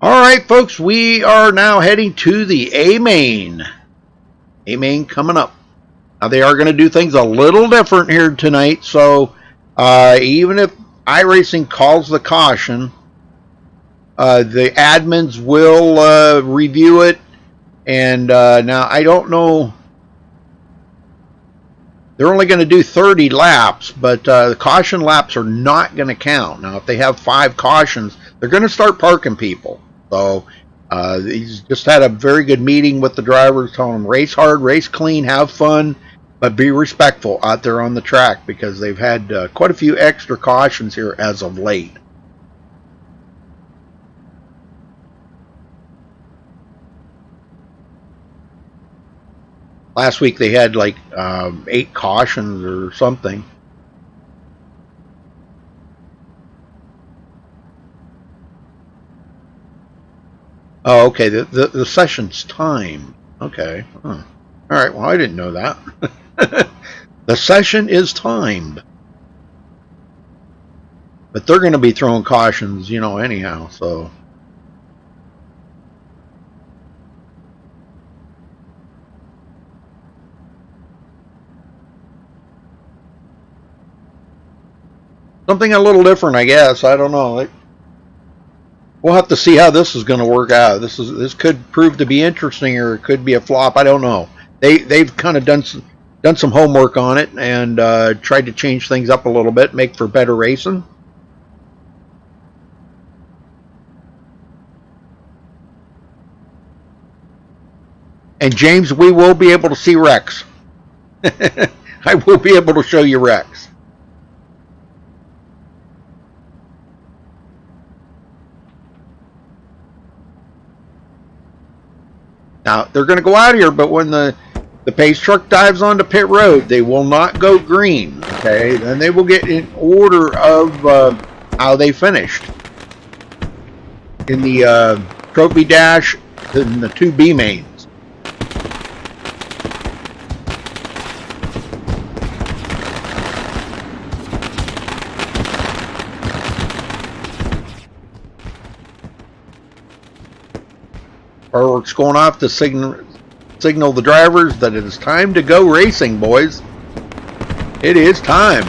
All right, folks, we are now heading to the A-Main. A-Main coming up. Now, they are going to do things a little different here tonight, so even if iRacing calls the caution, the admins will review it. And now, I don't know. They're only going to do 30 laps, but the caution laps are not going to count. Now, if they have 5 cautions, they're going to start parking people. So he's just had a very good meeting with the drivers, telling them race hard, race clean, have fun, but be respectful out there on the track, because they've had quite a few extra cautions here as of late. Last week they had like 8 cautions or something. Oh, okay. The session's timed. Okay. Huh. All right. Well, I didn't know that. The session is timed. But they're going to be throwing cautions, you know, anyhow, so. Something a little different, I guess. I don't know. We'll have to see how this is going to work out. This could prove to be interesting, or it could be a flop. I don't know. They've kind of done some homework on it and tried to change things up a little bit, make for better racing. And James, we will be able to see Rex. I will be able to show you Rex. Now, they're going to go out here, but when the pace truck dives onto pit road, they will not go green, okay? Then they will get in order of how they finished. In the trophy dash, in the 2B mains. Fireworks going off to signal the drivers that it is time to go racing, boys. It is time.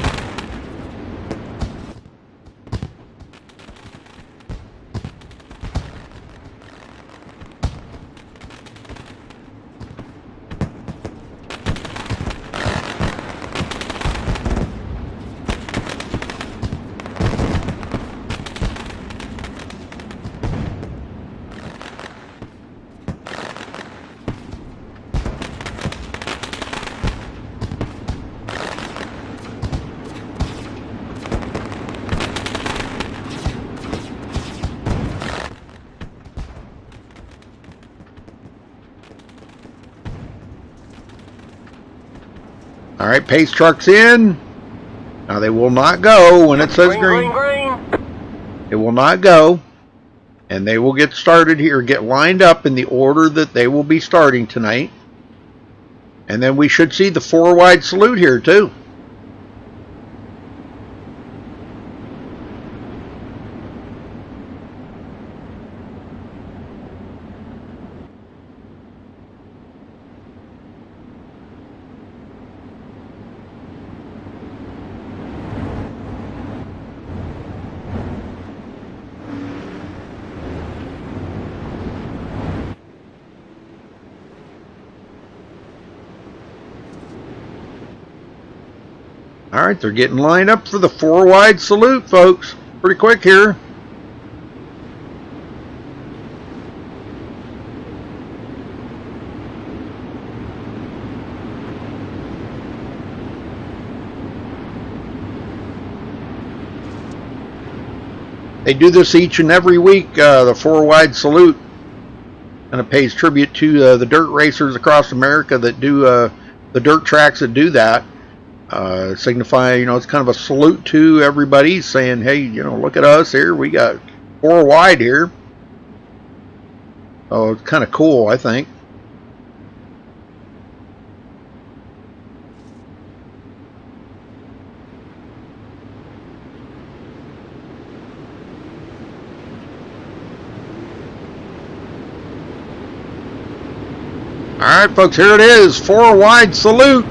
All right, pace trucks in. Now they will not go when it says green. It will not go. And they will get started here, get lined up in the order that they will be starting tonight. And then we should see the 4-wide salute here too. All right, they're getting lined up for the 4-wide salute, folks. Pretty quick here. They do this each and every week, the 4-wide salute. And it pays tribute to the dirt racers across America that do the dirt tracks that do that. Signify, you know, it's kind of a salute to everybody, saying, hey, you know, look at us here. We got 4 wide here. Oh, it's kind of cool, I think. All right, folks, here it is. 4-wide salute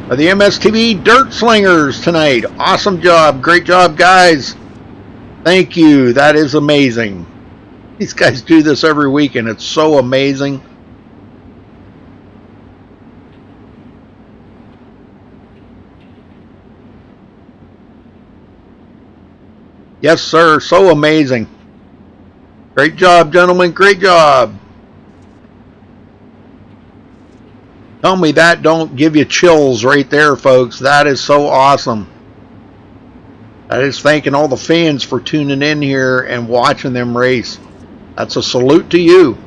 of the MSTV Dirt Slingers tonight. Awesome job. Great job, guys. Thank you. That is amazing. These guys do this every week, and it's so amazing. Yes, sir. So amazing. Great job, gentlemen. Great job. Tell me that don't give you chills right there, folks. That is so awesome. I just thanking all the fans for tuning in here and watching them race. That's a salute to you.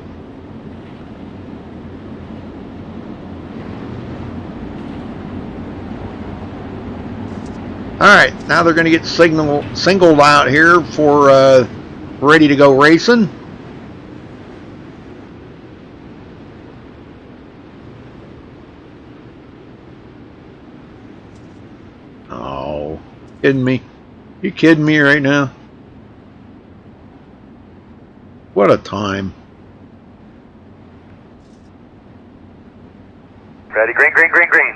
Alright, now they're going to get singled out here for ready to go racing. Kidding me? You kidding me right now? What a time. Ready, green, green, green, green.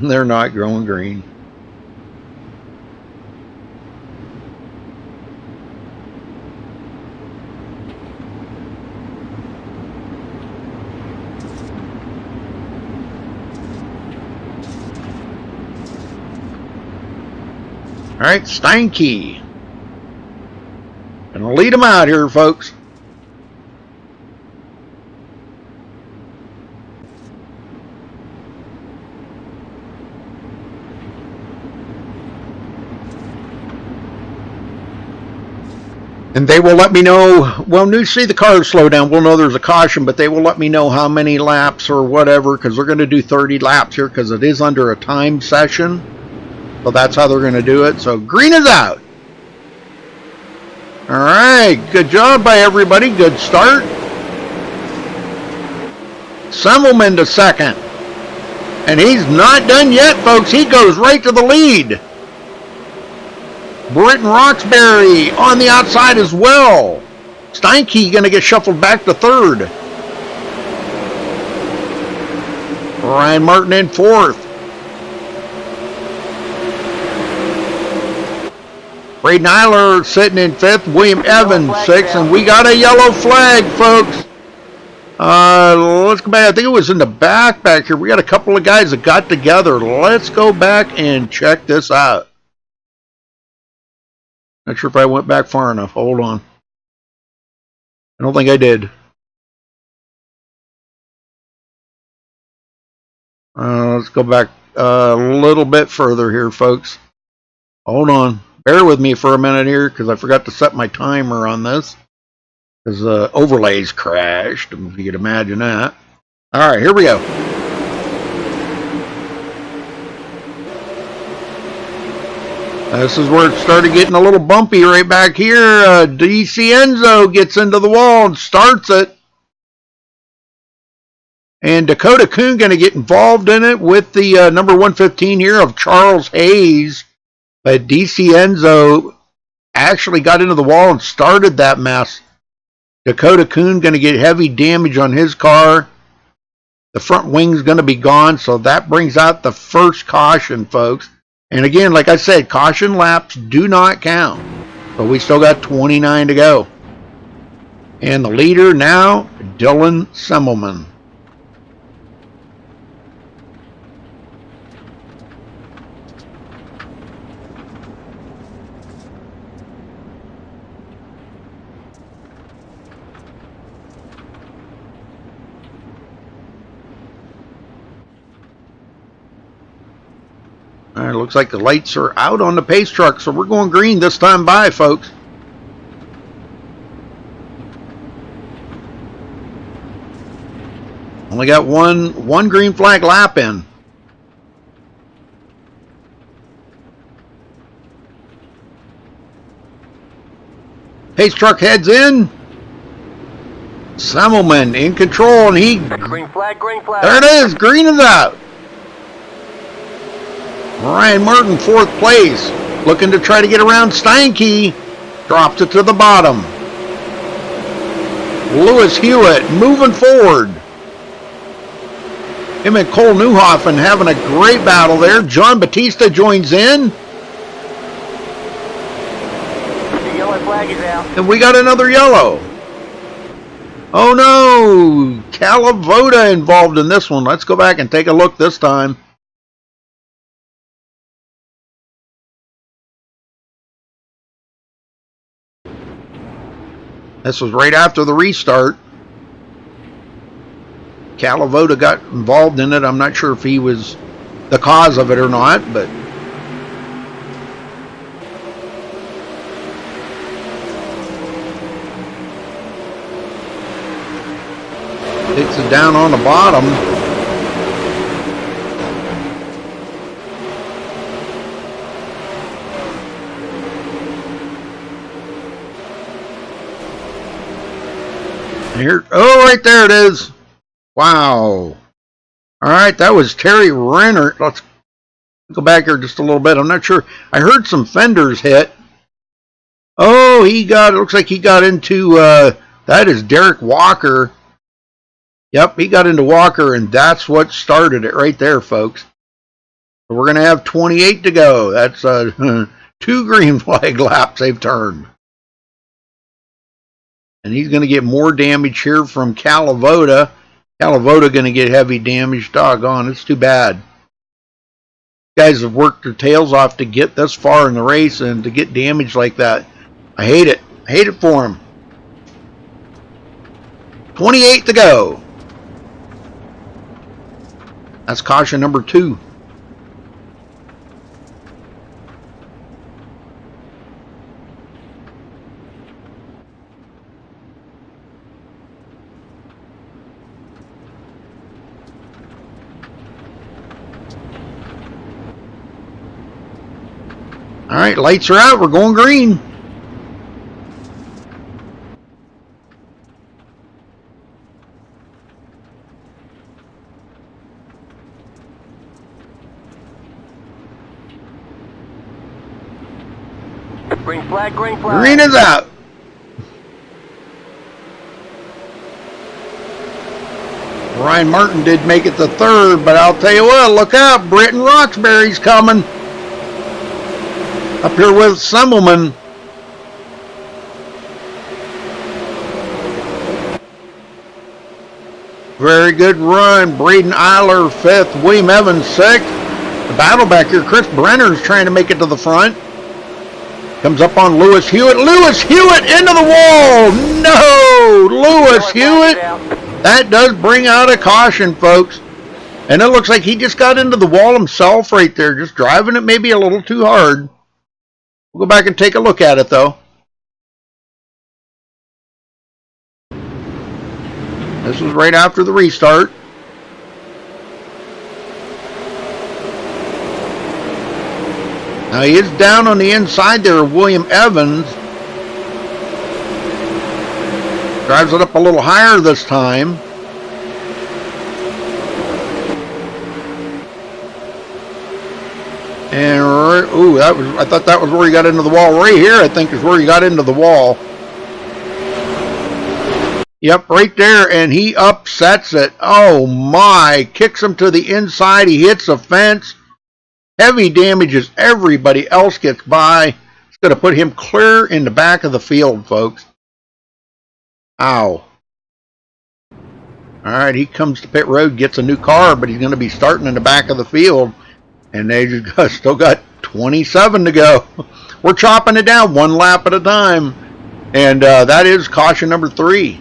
They're not growing green. All right, Steinke. Gonna lead them out here, folks. And they will let me know, well, when you see the cars slow down, we'll know there's a caution, but they will let me know how many laps or whatever, because they're going to do 30 laps here, because it is under a time session. So that's how they're going to do it. So green is out. All right, good job by everybody. Good start. Semmelman to second. And he's not done yet, folks. He goes right to the lead. Britton Roxbury on the outside as well. Steinke going to get shuffled back to third. Ryan Martin in fourth. Braden Eiler sitting in fifth. William Evans sixth. And we got a yellow flag, folks. Let's go back. I think it was in the back here. We got a couple of guys that got together. Let's go back and check this out. Not sure if I went back far enough. Hold on. I don't think I did. Let's go back a little bit further here, folks. Hold on. Bear with me for a minute here, because I forgot to set my timer on this. Because the overlays crashed, if you could imagine that. All right, here we go. This is where it started getting a little bumpy right back here. DiCienzo gets into the wall and starts it. And Dakota Kuhn going to get involved in it with the number 115 here of Charles Hayes. But DiCienzo actually got into the wall and started that mess. Dakota Kuhn going to get heavy damage on his car. The front wing's going to be gone, so that brings out the first caution, folks. And again, like I said, caution laps do not count. But we still got 29 to go. And the leader now, Dylan Semmelman. All right, looks like the lights are out on the pace truck, so we're going green this time by, folks. Only got one green flag lap in. Pace truck heads in. Semmelman in control, and he... Green flag, green flag. There it is, green is out. Ryan Martin, fourth place, looking to try to get around Steinke, drops it to the bottom. Lewis Hewitt moving forward. Him and Cole Newhoffen having a great battle there. John Batista joins in. The yellow flag is out. And we got another yellow. Oh no, Calavoda involved in this one. Let's go back and take a look this time. This was right after the restart. Calavoda got involved in it. I'm not sure if he was the cause of it or not, but it's down on the bottom. Here, oh, right there it is. Wow. All right, that was Terry Renner. Let's Go back here just a little bit. I'm not sure. I heard some fenders hit. Oh, it looks like he got into, that is Derek Walker. Yep, he got into Walker, and that's what started it right there, folks. So we're going to have 28 to go. That's 2 green flag laps they've turned. And he's going to get more damage here from Calavoda. Calavoda going to get heavy damage. Doggone, it's too bad. Guys have worked their tails off to get this far in the race and to get damage like that. I hate it. I hate it for him. 28 to go. That's caution number 2. All right, lights are out. We're going green. Green flag, green flag. Green is out. Ryan Martin did make it to 3rd, but I'll tell you what, look out. Britton Roxbury's coming. Up here with Semmelman. Very good run. Braden Eiler 5th. William Evans 6th. The battle back here. Chris Brenner's trying to make it to the front. Comes up on Lewis Hewitt. Lewis Hewitt into the wall. No! Lewis Hewitt. That does bring out a caution, folks. And it looks like he just got into the wall himself right there. Just driving it maybe a little too hard. We'll go back and take a look at it, though. This was right after the restart. Now he is down on the inside there, William Evans. Drives it up a little higher this time. And ooh, I thought that was where he got into the wall. Right here, I think, is where he got into the wall. Yep, right there, and he upsets it. Oh my, kicks him to the inside. He hits a fence. Heavy damage as everybody else gets by. It's going to put him clear in the back of the field, folks. Ow. All right, he comes to pit road, gets a new car, but he's going to be starting in the back of the field. And they just still got 27 to go. We're chopping it down 1 lap at a time. And that is caution number 3.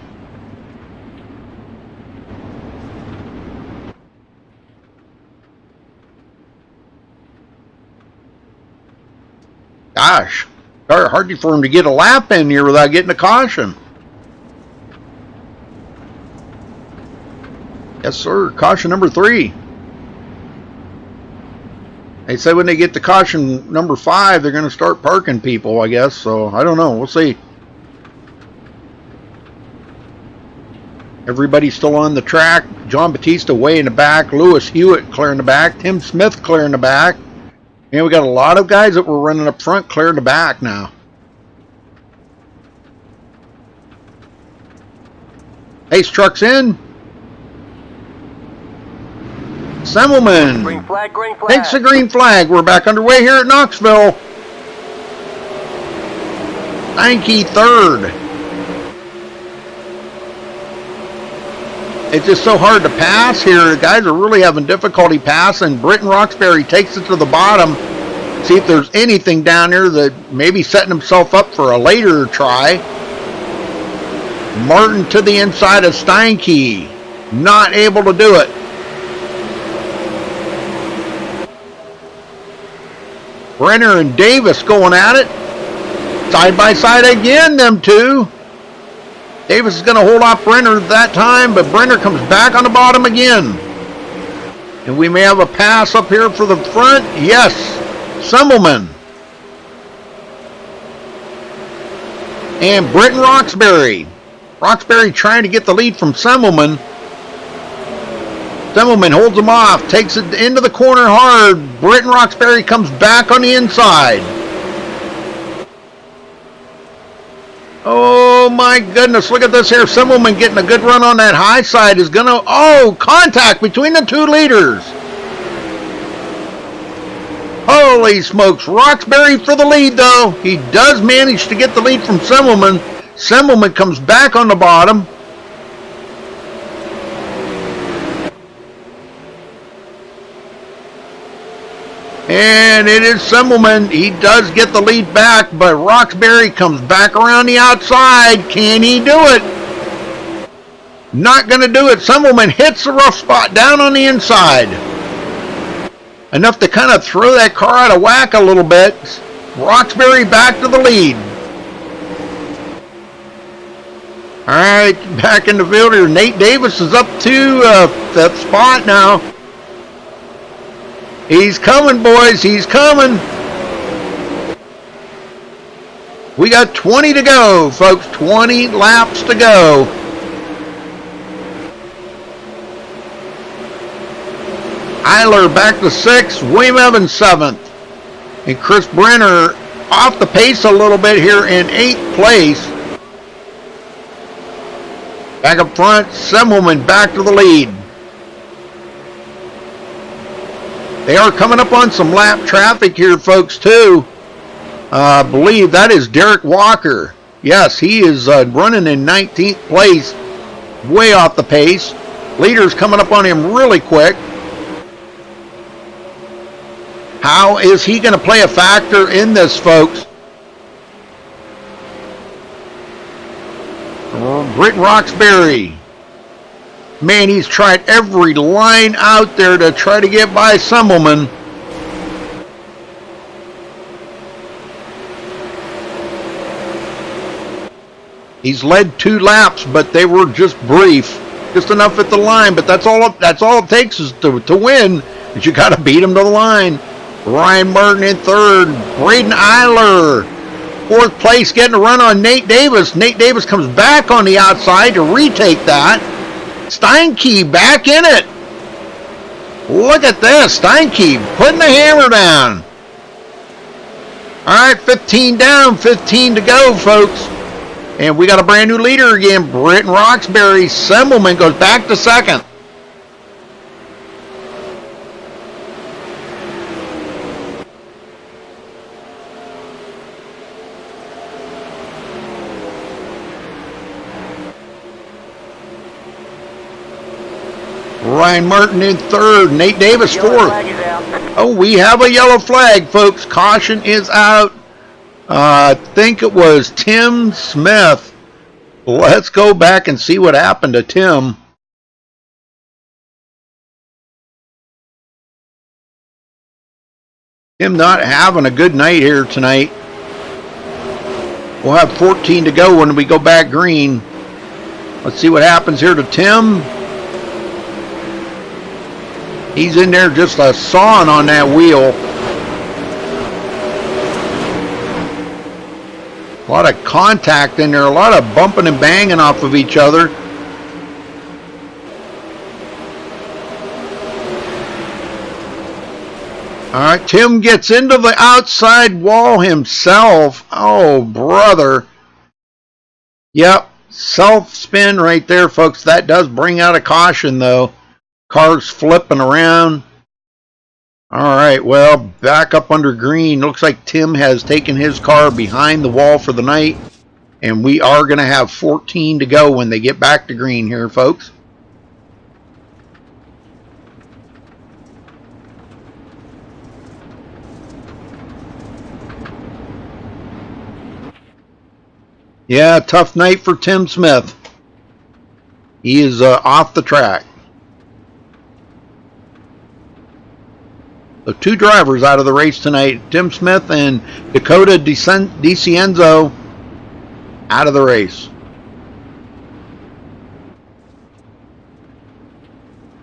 Gosh, hard for him to get a lap in here without getting a caution. Yes, sir. Caution number 3. They say when they get to caution number 5, they're going to start parking people, I guess. So, I don't know. We'll see. Everybody's still on the track. John Batista way in the back. Lewis Hewitt clearing the back. Tim Smith clearing the back. And we got a lot of guys that were running up front clearing the back now. Ace truck's in. Semmelman Green flag, green flag. takes the green flag. We're back underway here at Knoxville. Steinke 3rd. It's just so hard to pass here. The guys are really having difficulty passing. Britton Roxbury takes it to the bottom. See if there's anything down there that maybe setting himself up for a later try. Martin to the inside of Steinke. Not able to do it. Brenner and Davis going at it. Side by side again, them two. Davis is going to hold off Brenner that time, but Brenner comes back on the bottom again. And we may have a pass up here for the front. Yes, Semmelman. And Britton Roxbury. Roxbury trying to get the lead from Semmelman. Semmelman holds him off, takes it into the corner hard. Britton Roxbury comes back on the inside. Oh my goodness, look at this here. Semmelman getting a good run on that high side is going to, oh, contact between the two leaders. Holy smokes, Roxbury for the lead though. He does manage to get the lead from Semmelman. Semmelman comes back on the bottom. And it is Semmelman. He does get the lead back, but Roxbury comes back around the outside. Can he do it? Not going to do it. Semmelman hits the rough spot down on the inside. Enough to kind of throw that car out of whack a little bit. Roxbury back to the lead. All right, back in the field here. Nate Davis is up to that spot now. He's coming, boys. He's coming. We got 20 to go, folks. 20 laps to go. Eiler back to 6th. William Evans 7th. And Chris Brenner off the pace a little bit here in 8th place. Back up front, Semmelman back to the lead. They are coming up on some lap traffic here, folks, too. I believe that is Derek Walker. Yes, he is running in 19th place, way off the pace. Leader's coming up on him really quick. How is he going to play a factor in this, folks? Britton Roxbury. Man, he's tried every line out there to try to get by Semmelman. He's led 2 laps, but they were just brief. Just enough at the line, but that's all it takes is to win. But you got to beat him to the line. Ryan Martin in 3rd. Braden Eiler, 4th place, getting a run on Nate Davis. Nate Davis comes back on the outside to retake that. Steinke back in it. Look at this. Steinke putting the hammer down. All right, 15 down, 15 to go, folks. And we got a brand new leader again, Britton Roxbury. Semmelman goes back to 2nd. Ryan Martin in 3rd. Nate Davis 4th. Oh, we have a yellow flag, folks. Caution is out. I think it was Tim Smith. Let's go back and see what happened to Tim. Tim not having a good night here tonight. We'll have 14 to go when we go back green. Let's see what happens here to Tim. He's in there just sawing on that wheel. A lot of contact in there, a lot of bumping and banging off of each other. All right, Tim gets into the outside wall himself. Oh, brother. Yep, self-spin right there, folks. That does bring out a caution, though. Cars flipping around. All right, well, back up under green. Looks like Tim has taken his car behind the wall for the night. And we are going to have 14 to go when they get back to green here, folks. Yeah, tough night for Tim Smith. He is off the track. So 2 drivers out of the race tonight. Tim Smith and Dakota DiCienzo out of the race.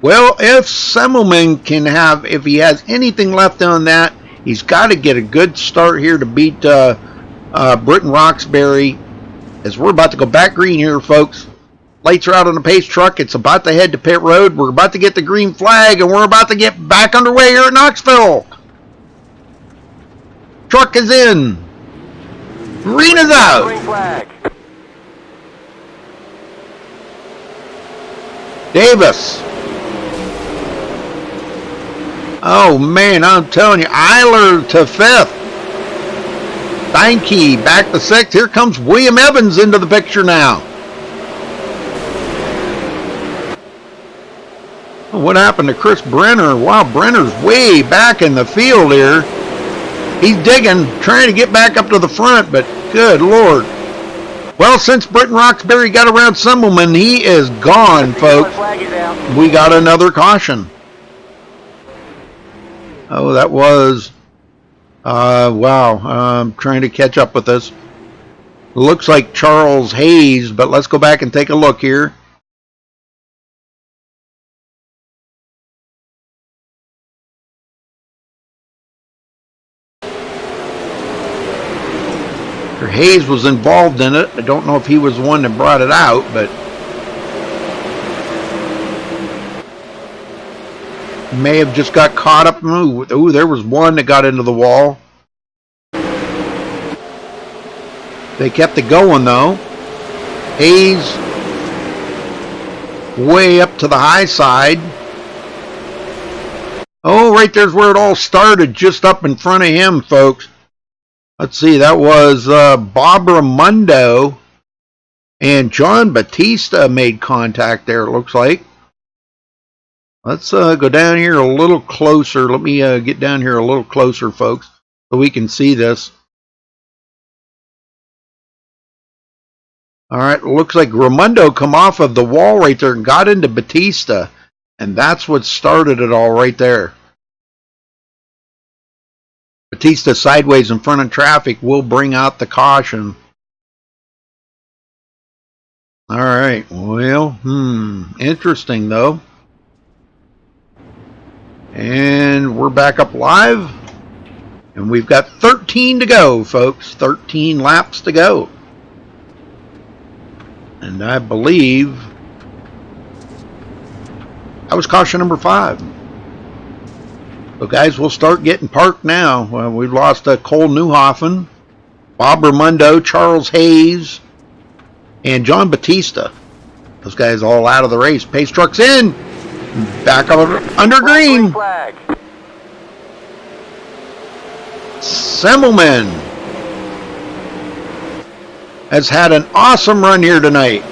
Well, if Semmelman can have, if he has anything left on that, he's got to get a good start here to beat Britton Roxbury. As we're about to go back green here, folks. Lights are out on the pace truck. It's about to head to pit road. We're about to get the green flag, and we're about to get back underway here at Knoxville. Truck is in. Green is out. Green flag. Davis. Oh, man, I'm telling you. Eiler to 5th. Steinke back to 6th. Here comes William Evans into the picture now. What happened to Chris Brenner? Wow, Brenner's way back in the field here. He's digging, trying to get back up to the front, but good Lord. Well, since Britton Roxbury got around Semmelman, he is gone, folks. We got another caution. Oh, that was... wow, I'm trying to catch up with this. Looks like Charles Hayes, but let's go back and take a look here. Hayes was involved in it. I don't know if he was the one that brought it out, but may have just got caught up. Ooh, there was one that got into the wall. They kept it going though. Hayes way up to the high side. Oh, right there's where it all started, just up in front of him, folks. Let's see, that was Bob Raimondo and John Batista made contact there, it looks like. Let's go down here a little closer. Let me get down here a little closer, folks, so we can see this. All right, looks like Raimondo come off of the wall right there and got into Batista, and that's what started it all right there. Batista sideways in front of traffic will bring out the caution. All right, well, interesting though. And we're back up live. And we've got 13 to go, folks. 13 laps to go. And I believe that was caution number 5. So guys, we'll start getting parked now. Well, we've lost Cole Newhoffen, Bob Raimondo, Charles Hayes, and John Batista. Those guys all out of the race. Pace truck's in. Back up under green. Semmelman has had an awesome run here tonight.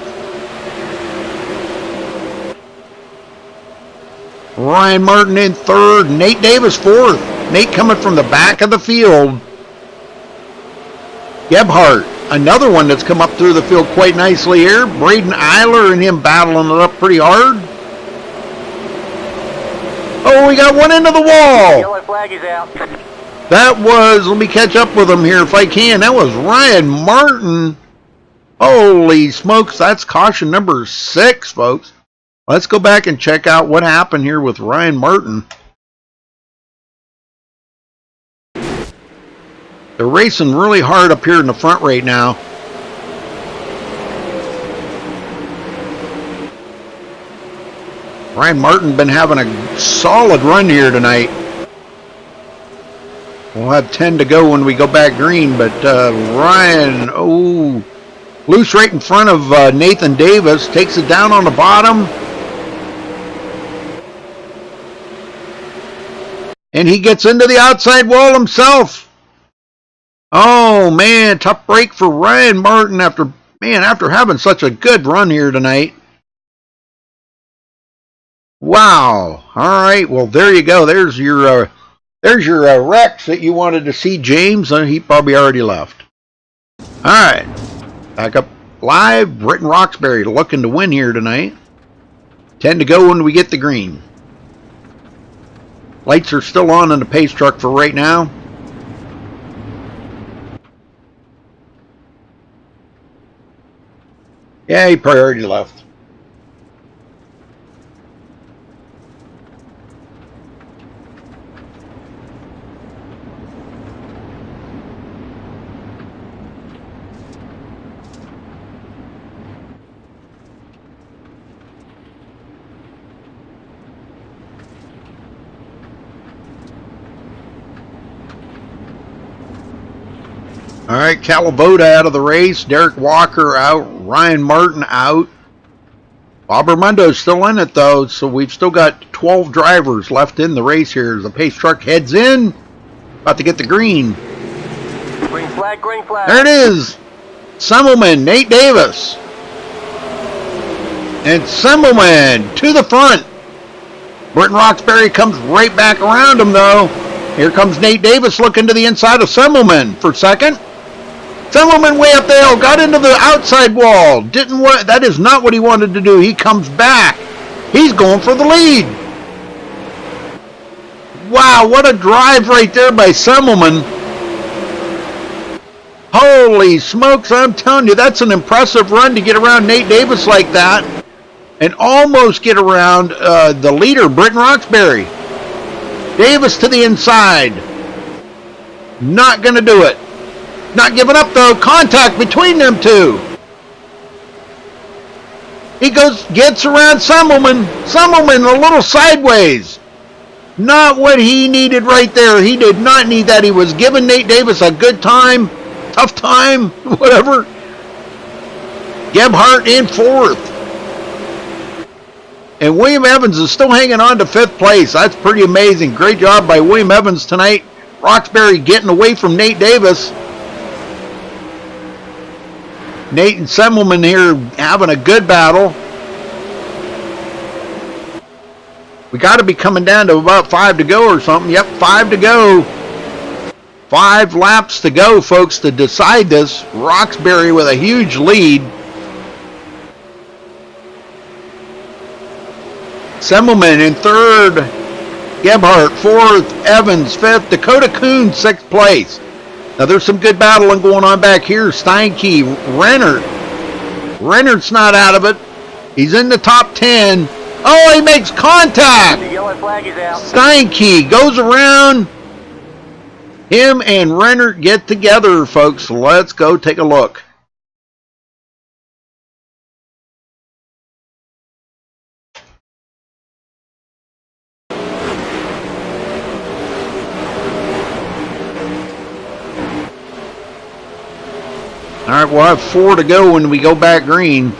Ryan Martin in 3rd, Nate Davis 4th. Nate coming from the back of the field. Gebhardt, another one that's come up through the field quite nicely here. Braden Eiler and him battling it up pretty hard. Oh, we got one into the wall. Yellow flag is out. That was, let me catch up with him here if I can. That was Ryan Martin. Holy smokes, that's caution number 6, folks. Let's go back and check out what happened here with Ryan Martin. They're racing really hard up here in the front right now. Ryan Martin been having a solid run here tonight. We'll have 10 to go when we go back green, but Ryan, oh, loose right in front of Nathan Davis, takes it down on the bottom. And he gets into the outside wall himself. Oh, man, tough break for Ryan Martin after having such a good run here tonight. Wow. All right, well, there you go. There's your Rex that you wanted to see, James. He probably already left. All right, back up live. Britton Roxbury looking to win here tonight. 10 to go when we get the green. Lights are still on in the pace truck for right now. Yeah, he probably already left. right, Calavoda out of the race. Derek Walker out. Ryan Martin out. Bob Armando's still in it, though, so we've still got 12 drivers left in the race here as the pace truck heads in. About to get the green. Green flag, green flag. There it is. Semmelman, Nate Davis. And Semmelman to the front. Britton Roxbury comes right back around him, though. Here comes Nate Davis looking to the inside of Semmelman for second. Semmelman way up the hill, got into the outside wall. Didn't want, that is not what he wanted to do. He comes back. He's going for the lead. Wow, what a drive right there by Semmelman. Holy smokes, I'm telling you, that's an impressive run to get around Nate Davis like that and almost get around the leader, Britton Roxbury. Davis to the inside. Not going to do it. Not giving up, though. Contact between them two. He gets around Semmelman. Semmelman a little sideways. Not what he needed right there. He did not need that. He was giving Nate Davis a good time. Tough time. Whatever. Gebhardt in fourth. And William Evans is still hanging on to fifth place. That's pretty amazing. Great job by William Evans tonight. Roxbury getting away from Nate Davis. Nate and Semmelman here having a good battle. We got to be coming down to about 5 to go or something. Yep, 5 to go. 5 laps to go, folks, to decide this. Roxbury with a huge lead. Semmelman in third. Gebhardt fourth. Evans fifth. Dakota Kuhn sixth place. Now there's some good battling going on back here. Steinke, Rennert. Rennert's not out of it. He's in the top 10. Oh, he makes contact. The yellow flag is out. Steinke goes around. Him and Rennert get together, folks. Let's go take a look. All right, we'll have 4 to go when we go back green.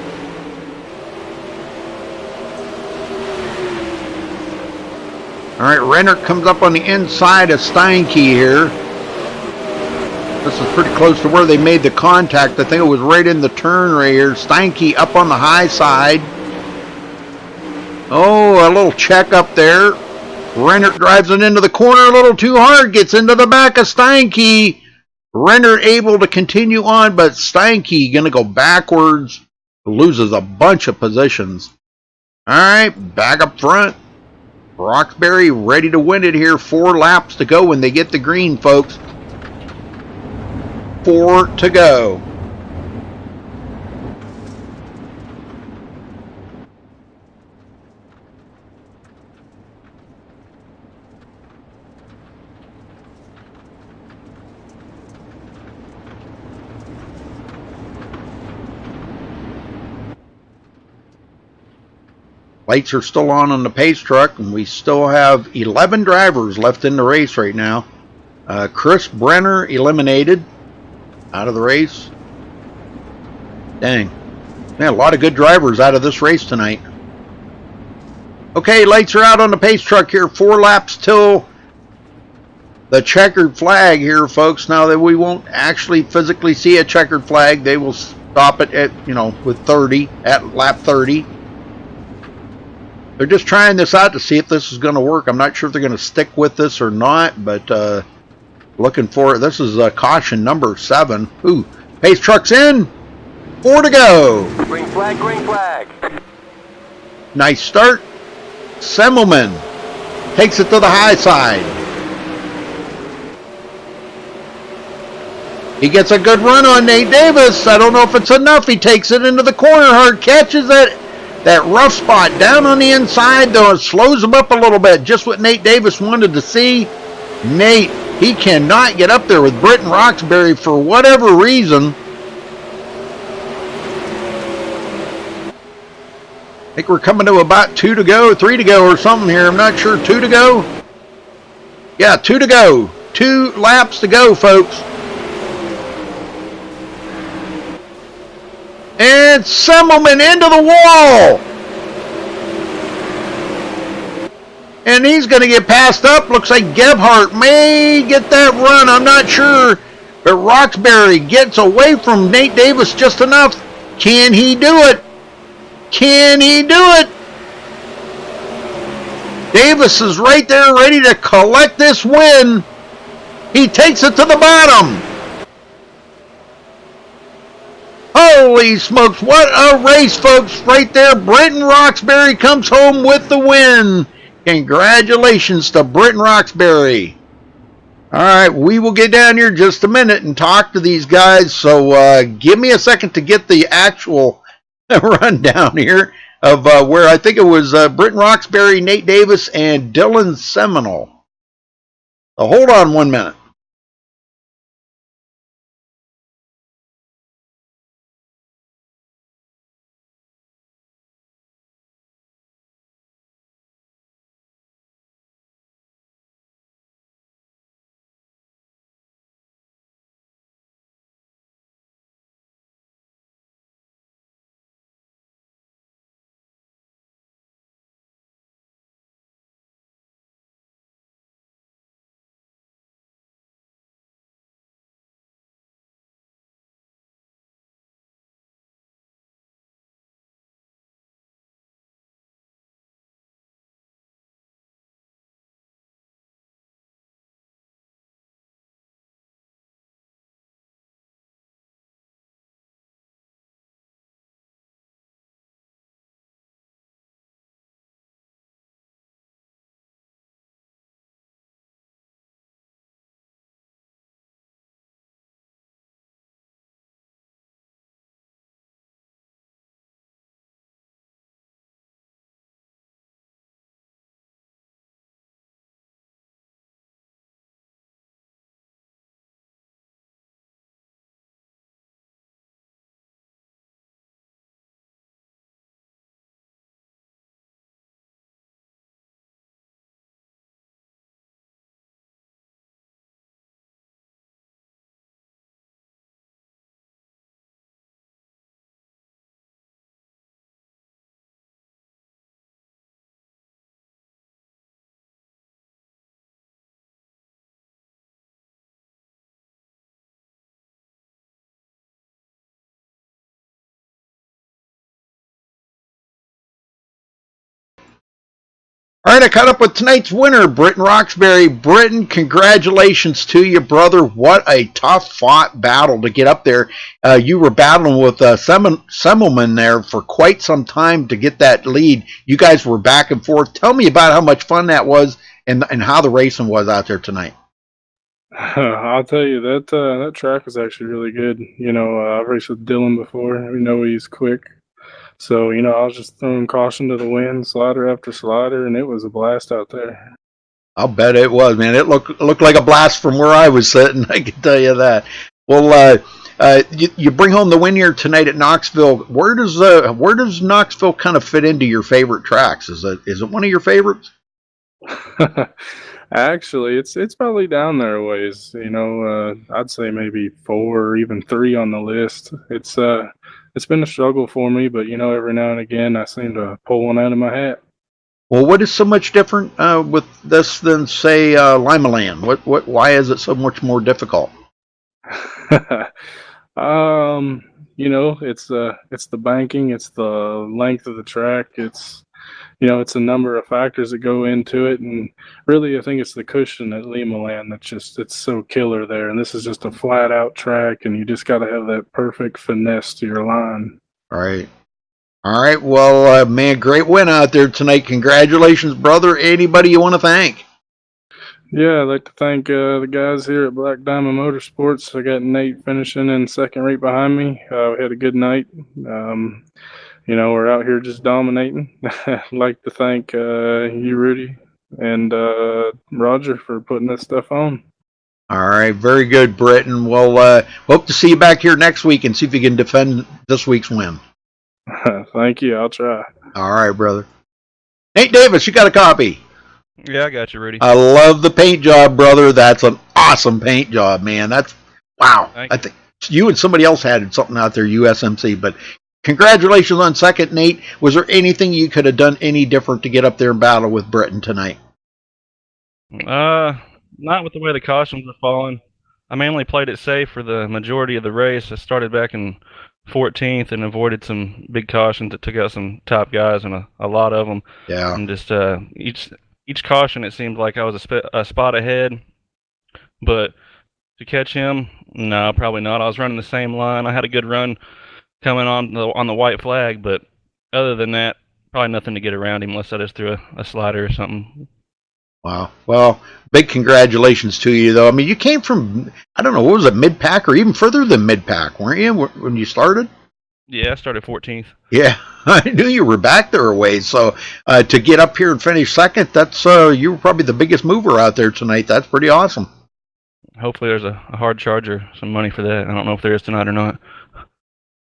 All right, Rennert comes up on the inside of Steinke here. This is pretty close to where they made the contact. I think it was right in the turn right here. Steinke up on the high side. Oh, a little check up there. Rennert drives it into the corner a little too hard. Gets into the back of Steinke. Rennert able to continue on, but Steinke going to go backwards. Loses a bunch of positions. All right, back up front. Roxbury ready to win it here. 4 laps to go when they get the green, folks. 4 to go. Lights are still on the pace truck, and we still have 11 drivers left in the race right now. Chris Brenner eliminated out of the race. Dang. Man, a lot of good drivers out of this race tonight. Okay, lights are out on the pace truck here. 4 laps till the checkered flag here, folks. Now that we won't actually physically see a checkered flag, they will stop it at, with 30, at lap 30. They're just trying this out to see if this is going to work. I'm not sure if they're going to stick with this or not, but looking for it. This is caution number 7. Ooh, pace truck's in. 4 to go. Green flag, green flag. Nice start. Semmelman takes it to the high side. He gets a good run on Nate Davis. I don't know if it's enough. He takes it into the corner hard, catches it. That rough spot down on the inside, though, it slows him up a little bit. Just what Nate Davis wanted to see. Nate, he cannot get up there with Britton Roxbury for whatever reason. I think we're coming to about 2 to go, 3 to go or something here. I'm not sure. 2 to go? Yeah, 2 to go. 2 laps to go, folks. And Semmelman into the wall. And he's going to get passed up. Looks like Gebhardt may get that run. I'm not sure. But Roxbury gets away from Nate Davis just enough. Can he do it? Can he do it? Davis is right there ready to collect this win. He takes it to the bottom. Holy smokes, what a race, folks, right there. Brenton Roxbury comes home with the win. Congratulations to Brenton Roxbury. All right, we will get down here in just a minute and talk to these guys. So give me a second to get the actual rundown here of where I think it was Brenton Roxbury, Nate Davis, and Dylan Seminole. So hold on 1 minute. All right, I caught up with tonight's winner, Brenton Roxbury. Brenton, congratulations to you, brother. What a tough-fought battle to get up there. You were battling with Semmelman there for quite some time to get that lead. You guys were back and forth. Tell me about how much fun that was and how the racing was out there tonight. I'll tell you, that track was actually really good. You know, I've raced with Dylan before. We know he's quick. So, you know, I was just throwing caution to the wind, slider after slider, and it was a blast out there. I'll bet it was, man. It looked like a blast from where I was sitting, I can tell you that. Well, you bring home the win here tonight at Knoxville. Where does Knoxville kind of fit into your favorite tracks? Is it one of your favorites? Actually, it's probably down there a ways. You know, I'd say maybe 4 or even 3 on the list. It's been a struggle for me, but you know, every now and again I seem to pull one out of my hat. Well, what is so much different with this than say Limaland? Why is it so much more difficult? You know, it's the banking, it's the length of the track, it's it's a number of factors that go into it, and really I think it's the cushion at Limaland it's so killer there, and this is just a flat out track, and you just got to have that perfect finesse to your line. All right, well, man, great win out there tonight. Congratulations, brother. Anybody you want to thank? Yeah, I'd like to thank the guys here at Black Diamond Motorsports. I got Nate finishing in second right behind me. We had a good night. You know, we're out here just dominating. I'd like to thank you, Rudy, and Roger for putting this stuff on. All right, very good, Britton. Well, hope to see you back here next week and see if you can defend this week's win. Thank you. I'll try. All right, brother. Nate Davis, you got a copy? Yeah, I got you, Rudy. I love the paint job, brother. That's an awesome paint job, man. That's wow. I think you and somebody else had something out there, USMC, but congratulations on second, Nate. Was there anything you could have done any different to get up there and battle with Britton tonight? Not with the way the cautions were falling. I mainly played it safe for the majority of the race. I started back in 14th and avoided some big cautions that took out some top guys and a lot of them. Yeah. And just each caution, it seemed like I was a spot ahead. But to catch him, no, probably not. I was running the same line. I had a good run coming on the white flag, but other than that, probably nothing to get around him unless I just threw a slider or something. Wow. Well, big congratulations to you, though. I mean, you came from, I don't know, what was it, mid-pack or even further than mid-pack, weren't you, when you started? Yeah, I started 14th. Yeah, I knew you were back there a ways. So to get up here and finish second, that's you were probably the biggest mover out there tonight. That's pretty awesome. Hopefully there's a hard charge or some money for that. I don't know if there is tonight or not.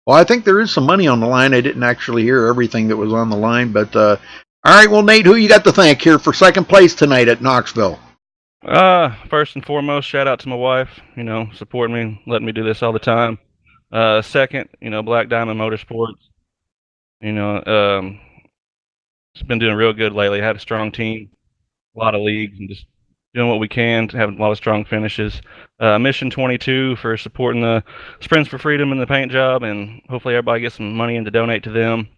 Well, I think there is some money on the line. I didn't actually hear everything that was on the line, but all right. Well, Nate, who you got to thank here for second place tonight at Knoxville? First and foremost, shout out to my wife. Supporting me, letting me do this all the time. Second, Black Diamond Motorsports. It's been doing real good lately. I had a strong team, a lot of leagues, and just doing what we can to have a lot of strong finishes. Mission 22 for supporting the Sprints for Freedom and the paint job, and hopefully everybody gets some money in to donate to them.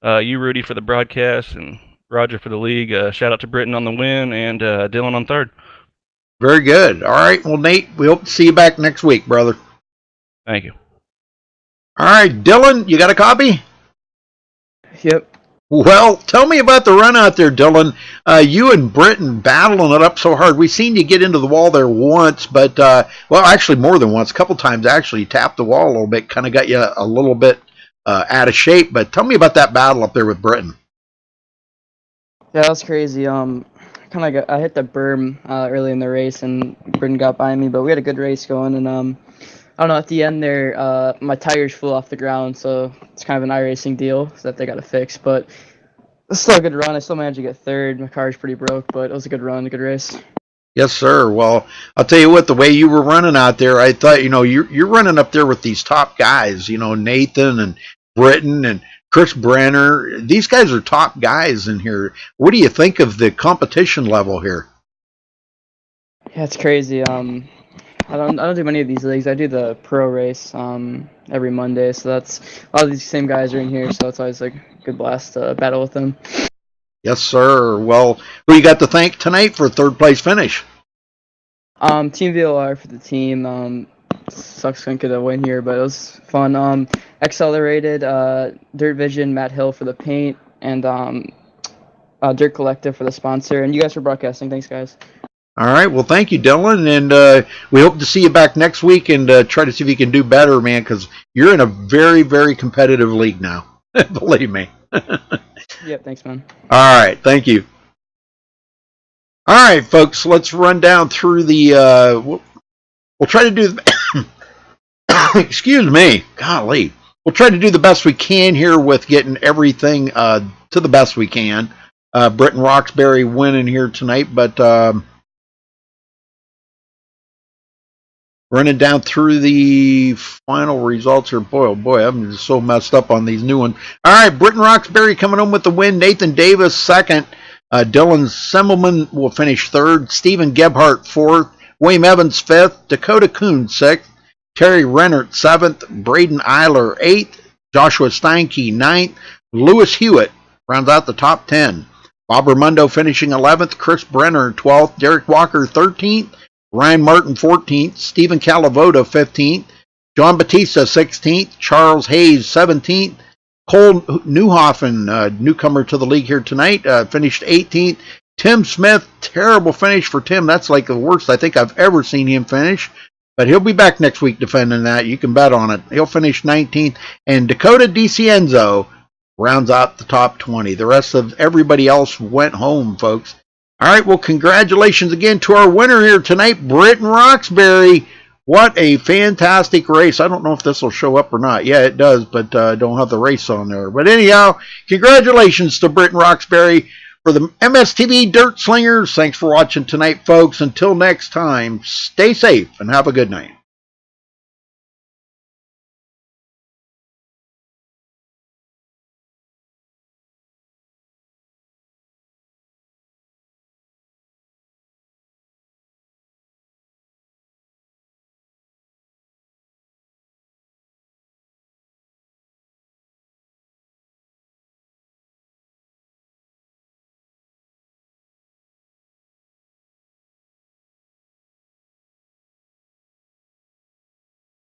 You, Rudy, for the broadcast, and Roger for the league. Shout out to Britton on the win, and Dylan on third. Very good. All right. Well, Nate, we hope to see you back next week, brother. Thank you. All right, Dylan, you got a copy? Yep. Well, tell me about the run out there, Dylan. You and Britton battling it up so hard. We've seen you get into the wall there once, but, well, actually more than once. A couple times, actually, you tapped the wall a little bit, kind of got you a little bit out of shape. But tell me about that battle up there with Britton. Yeah, that was crazy. I hit the berm early in the race, and Britton got by me, but we had a good race going, and I don't know, at the end there, my tires flew off the ground, so it's kind of an iRacing deal that they got to fix. But it's still a good run. I still managed to get third. My car's pretty broke, but it was a good run, a good race. Yes, sir. Well, I'll tell you what, the way you were running out there, I thought, you're running up there with these top guys, Nathan and Britton and Chris Brenner. These guys are top guys in here. What do you think of the competition level here? Yeah, it's crazy. I don't do many of these leagues. I do the pro race every Monday, so that's a lot of these same guys are in here, so it's always like a good blast to battle with them. Yes, sir. Well, who you got to thank tonight for a third place finish? Team VOR for the team. Sucks couldn't get a win here, but it was fun. Accelerated, Dirt Vision, Matt Hill for the paint, and Dirt Collective for the sponsor. And you guys for broadcasting. Thanks, guys. All right. Well, thank you, Dylan. And we hope to see you back next week and try to see if you can do better, man, because you're in a very, very competitive league now. Believe me. Yep. Thanks, man. All right. Thank you. All right, folks. Let's run down through the we'll try to do excuse me. Golly. We'll try to do the best we can here with getting everything to the best we can. Britton Roxbury winning here tonight, but running down through the final results here. Boy, oh boy, I'm just so messed up on these new ones. All right, Britton Roxbury coming home with the win. Nathan Davis second. Dylan Semmelman will finish third. Stephen Gebhardt fourth. William Evans fifth. Dakota Kuhn sixth. Terry Rennert seventh. Braden Eiler eighth. Joshua Steinke ninth. Lewis Hewitt rounds out the top 10. Bob Ramundo finishing 11th. Chris Brenner 12th. Derek Walker 13th. Ryan Martin 14th, Stephen Calavoda 15th, John Batista 16th, Charles Hayes 17th, Cole Newhoffen, newcomer to the league here tonight, finished 18th. Tim Smith, terrible finish for Tim. That's like the worst I think I've ever seen him finish. But he'll be back next week defending that. You can bet on it. He'll finish 19th. And Dakota DiCienzo rounds out the top 20. The rest of everybody else went home, folks. All right, well, congratulations again to our winner here tonight, Britton Roxbury. What a fantastic race. I don't know if this will show up or not. Yeah, it does, but I don't have the race on there. But anyhow, congratulations to Britton Roxbury for the MSTV Dirt Slingers. Thanks for watching tonight, folks. Until next time, stay safe and have a good night.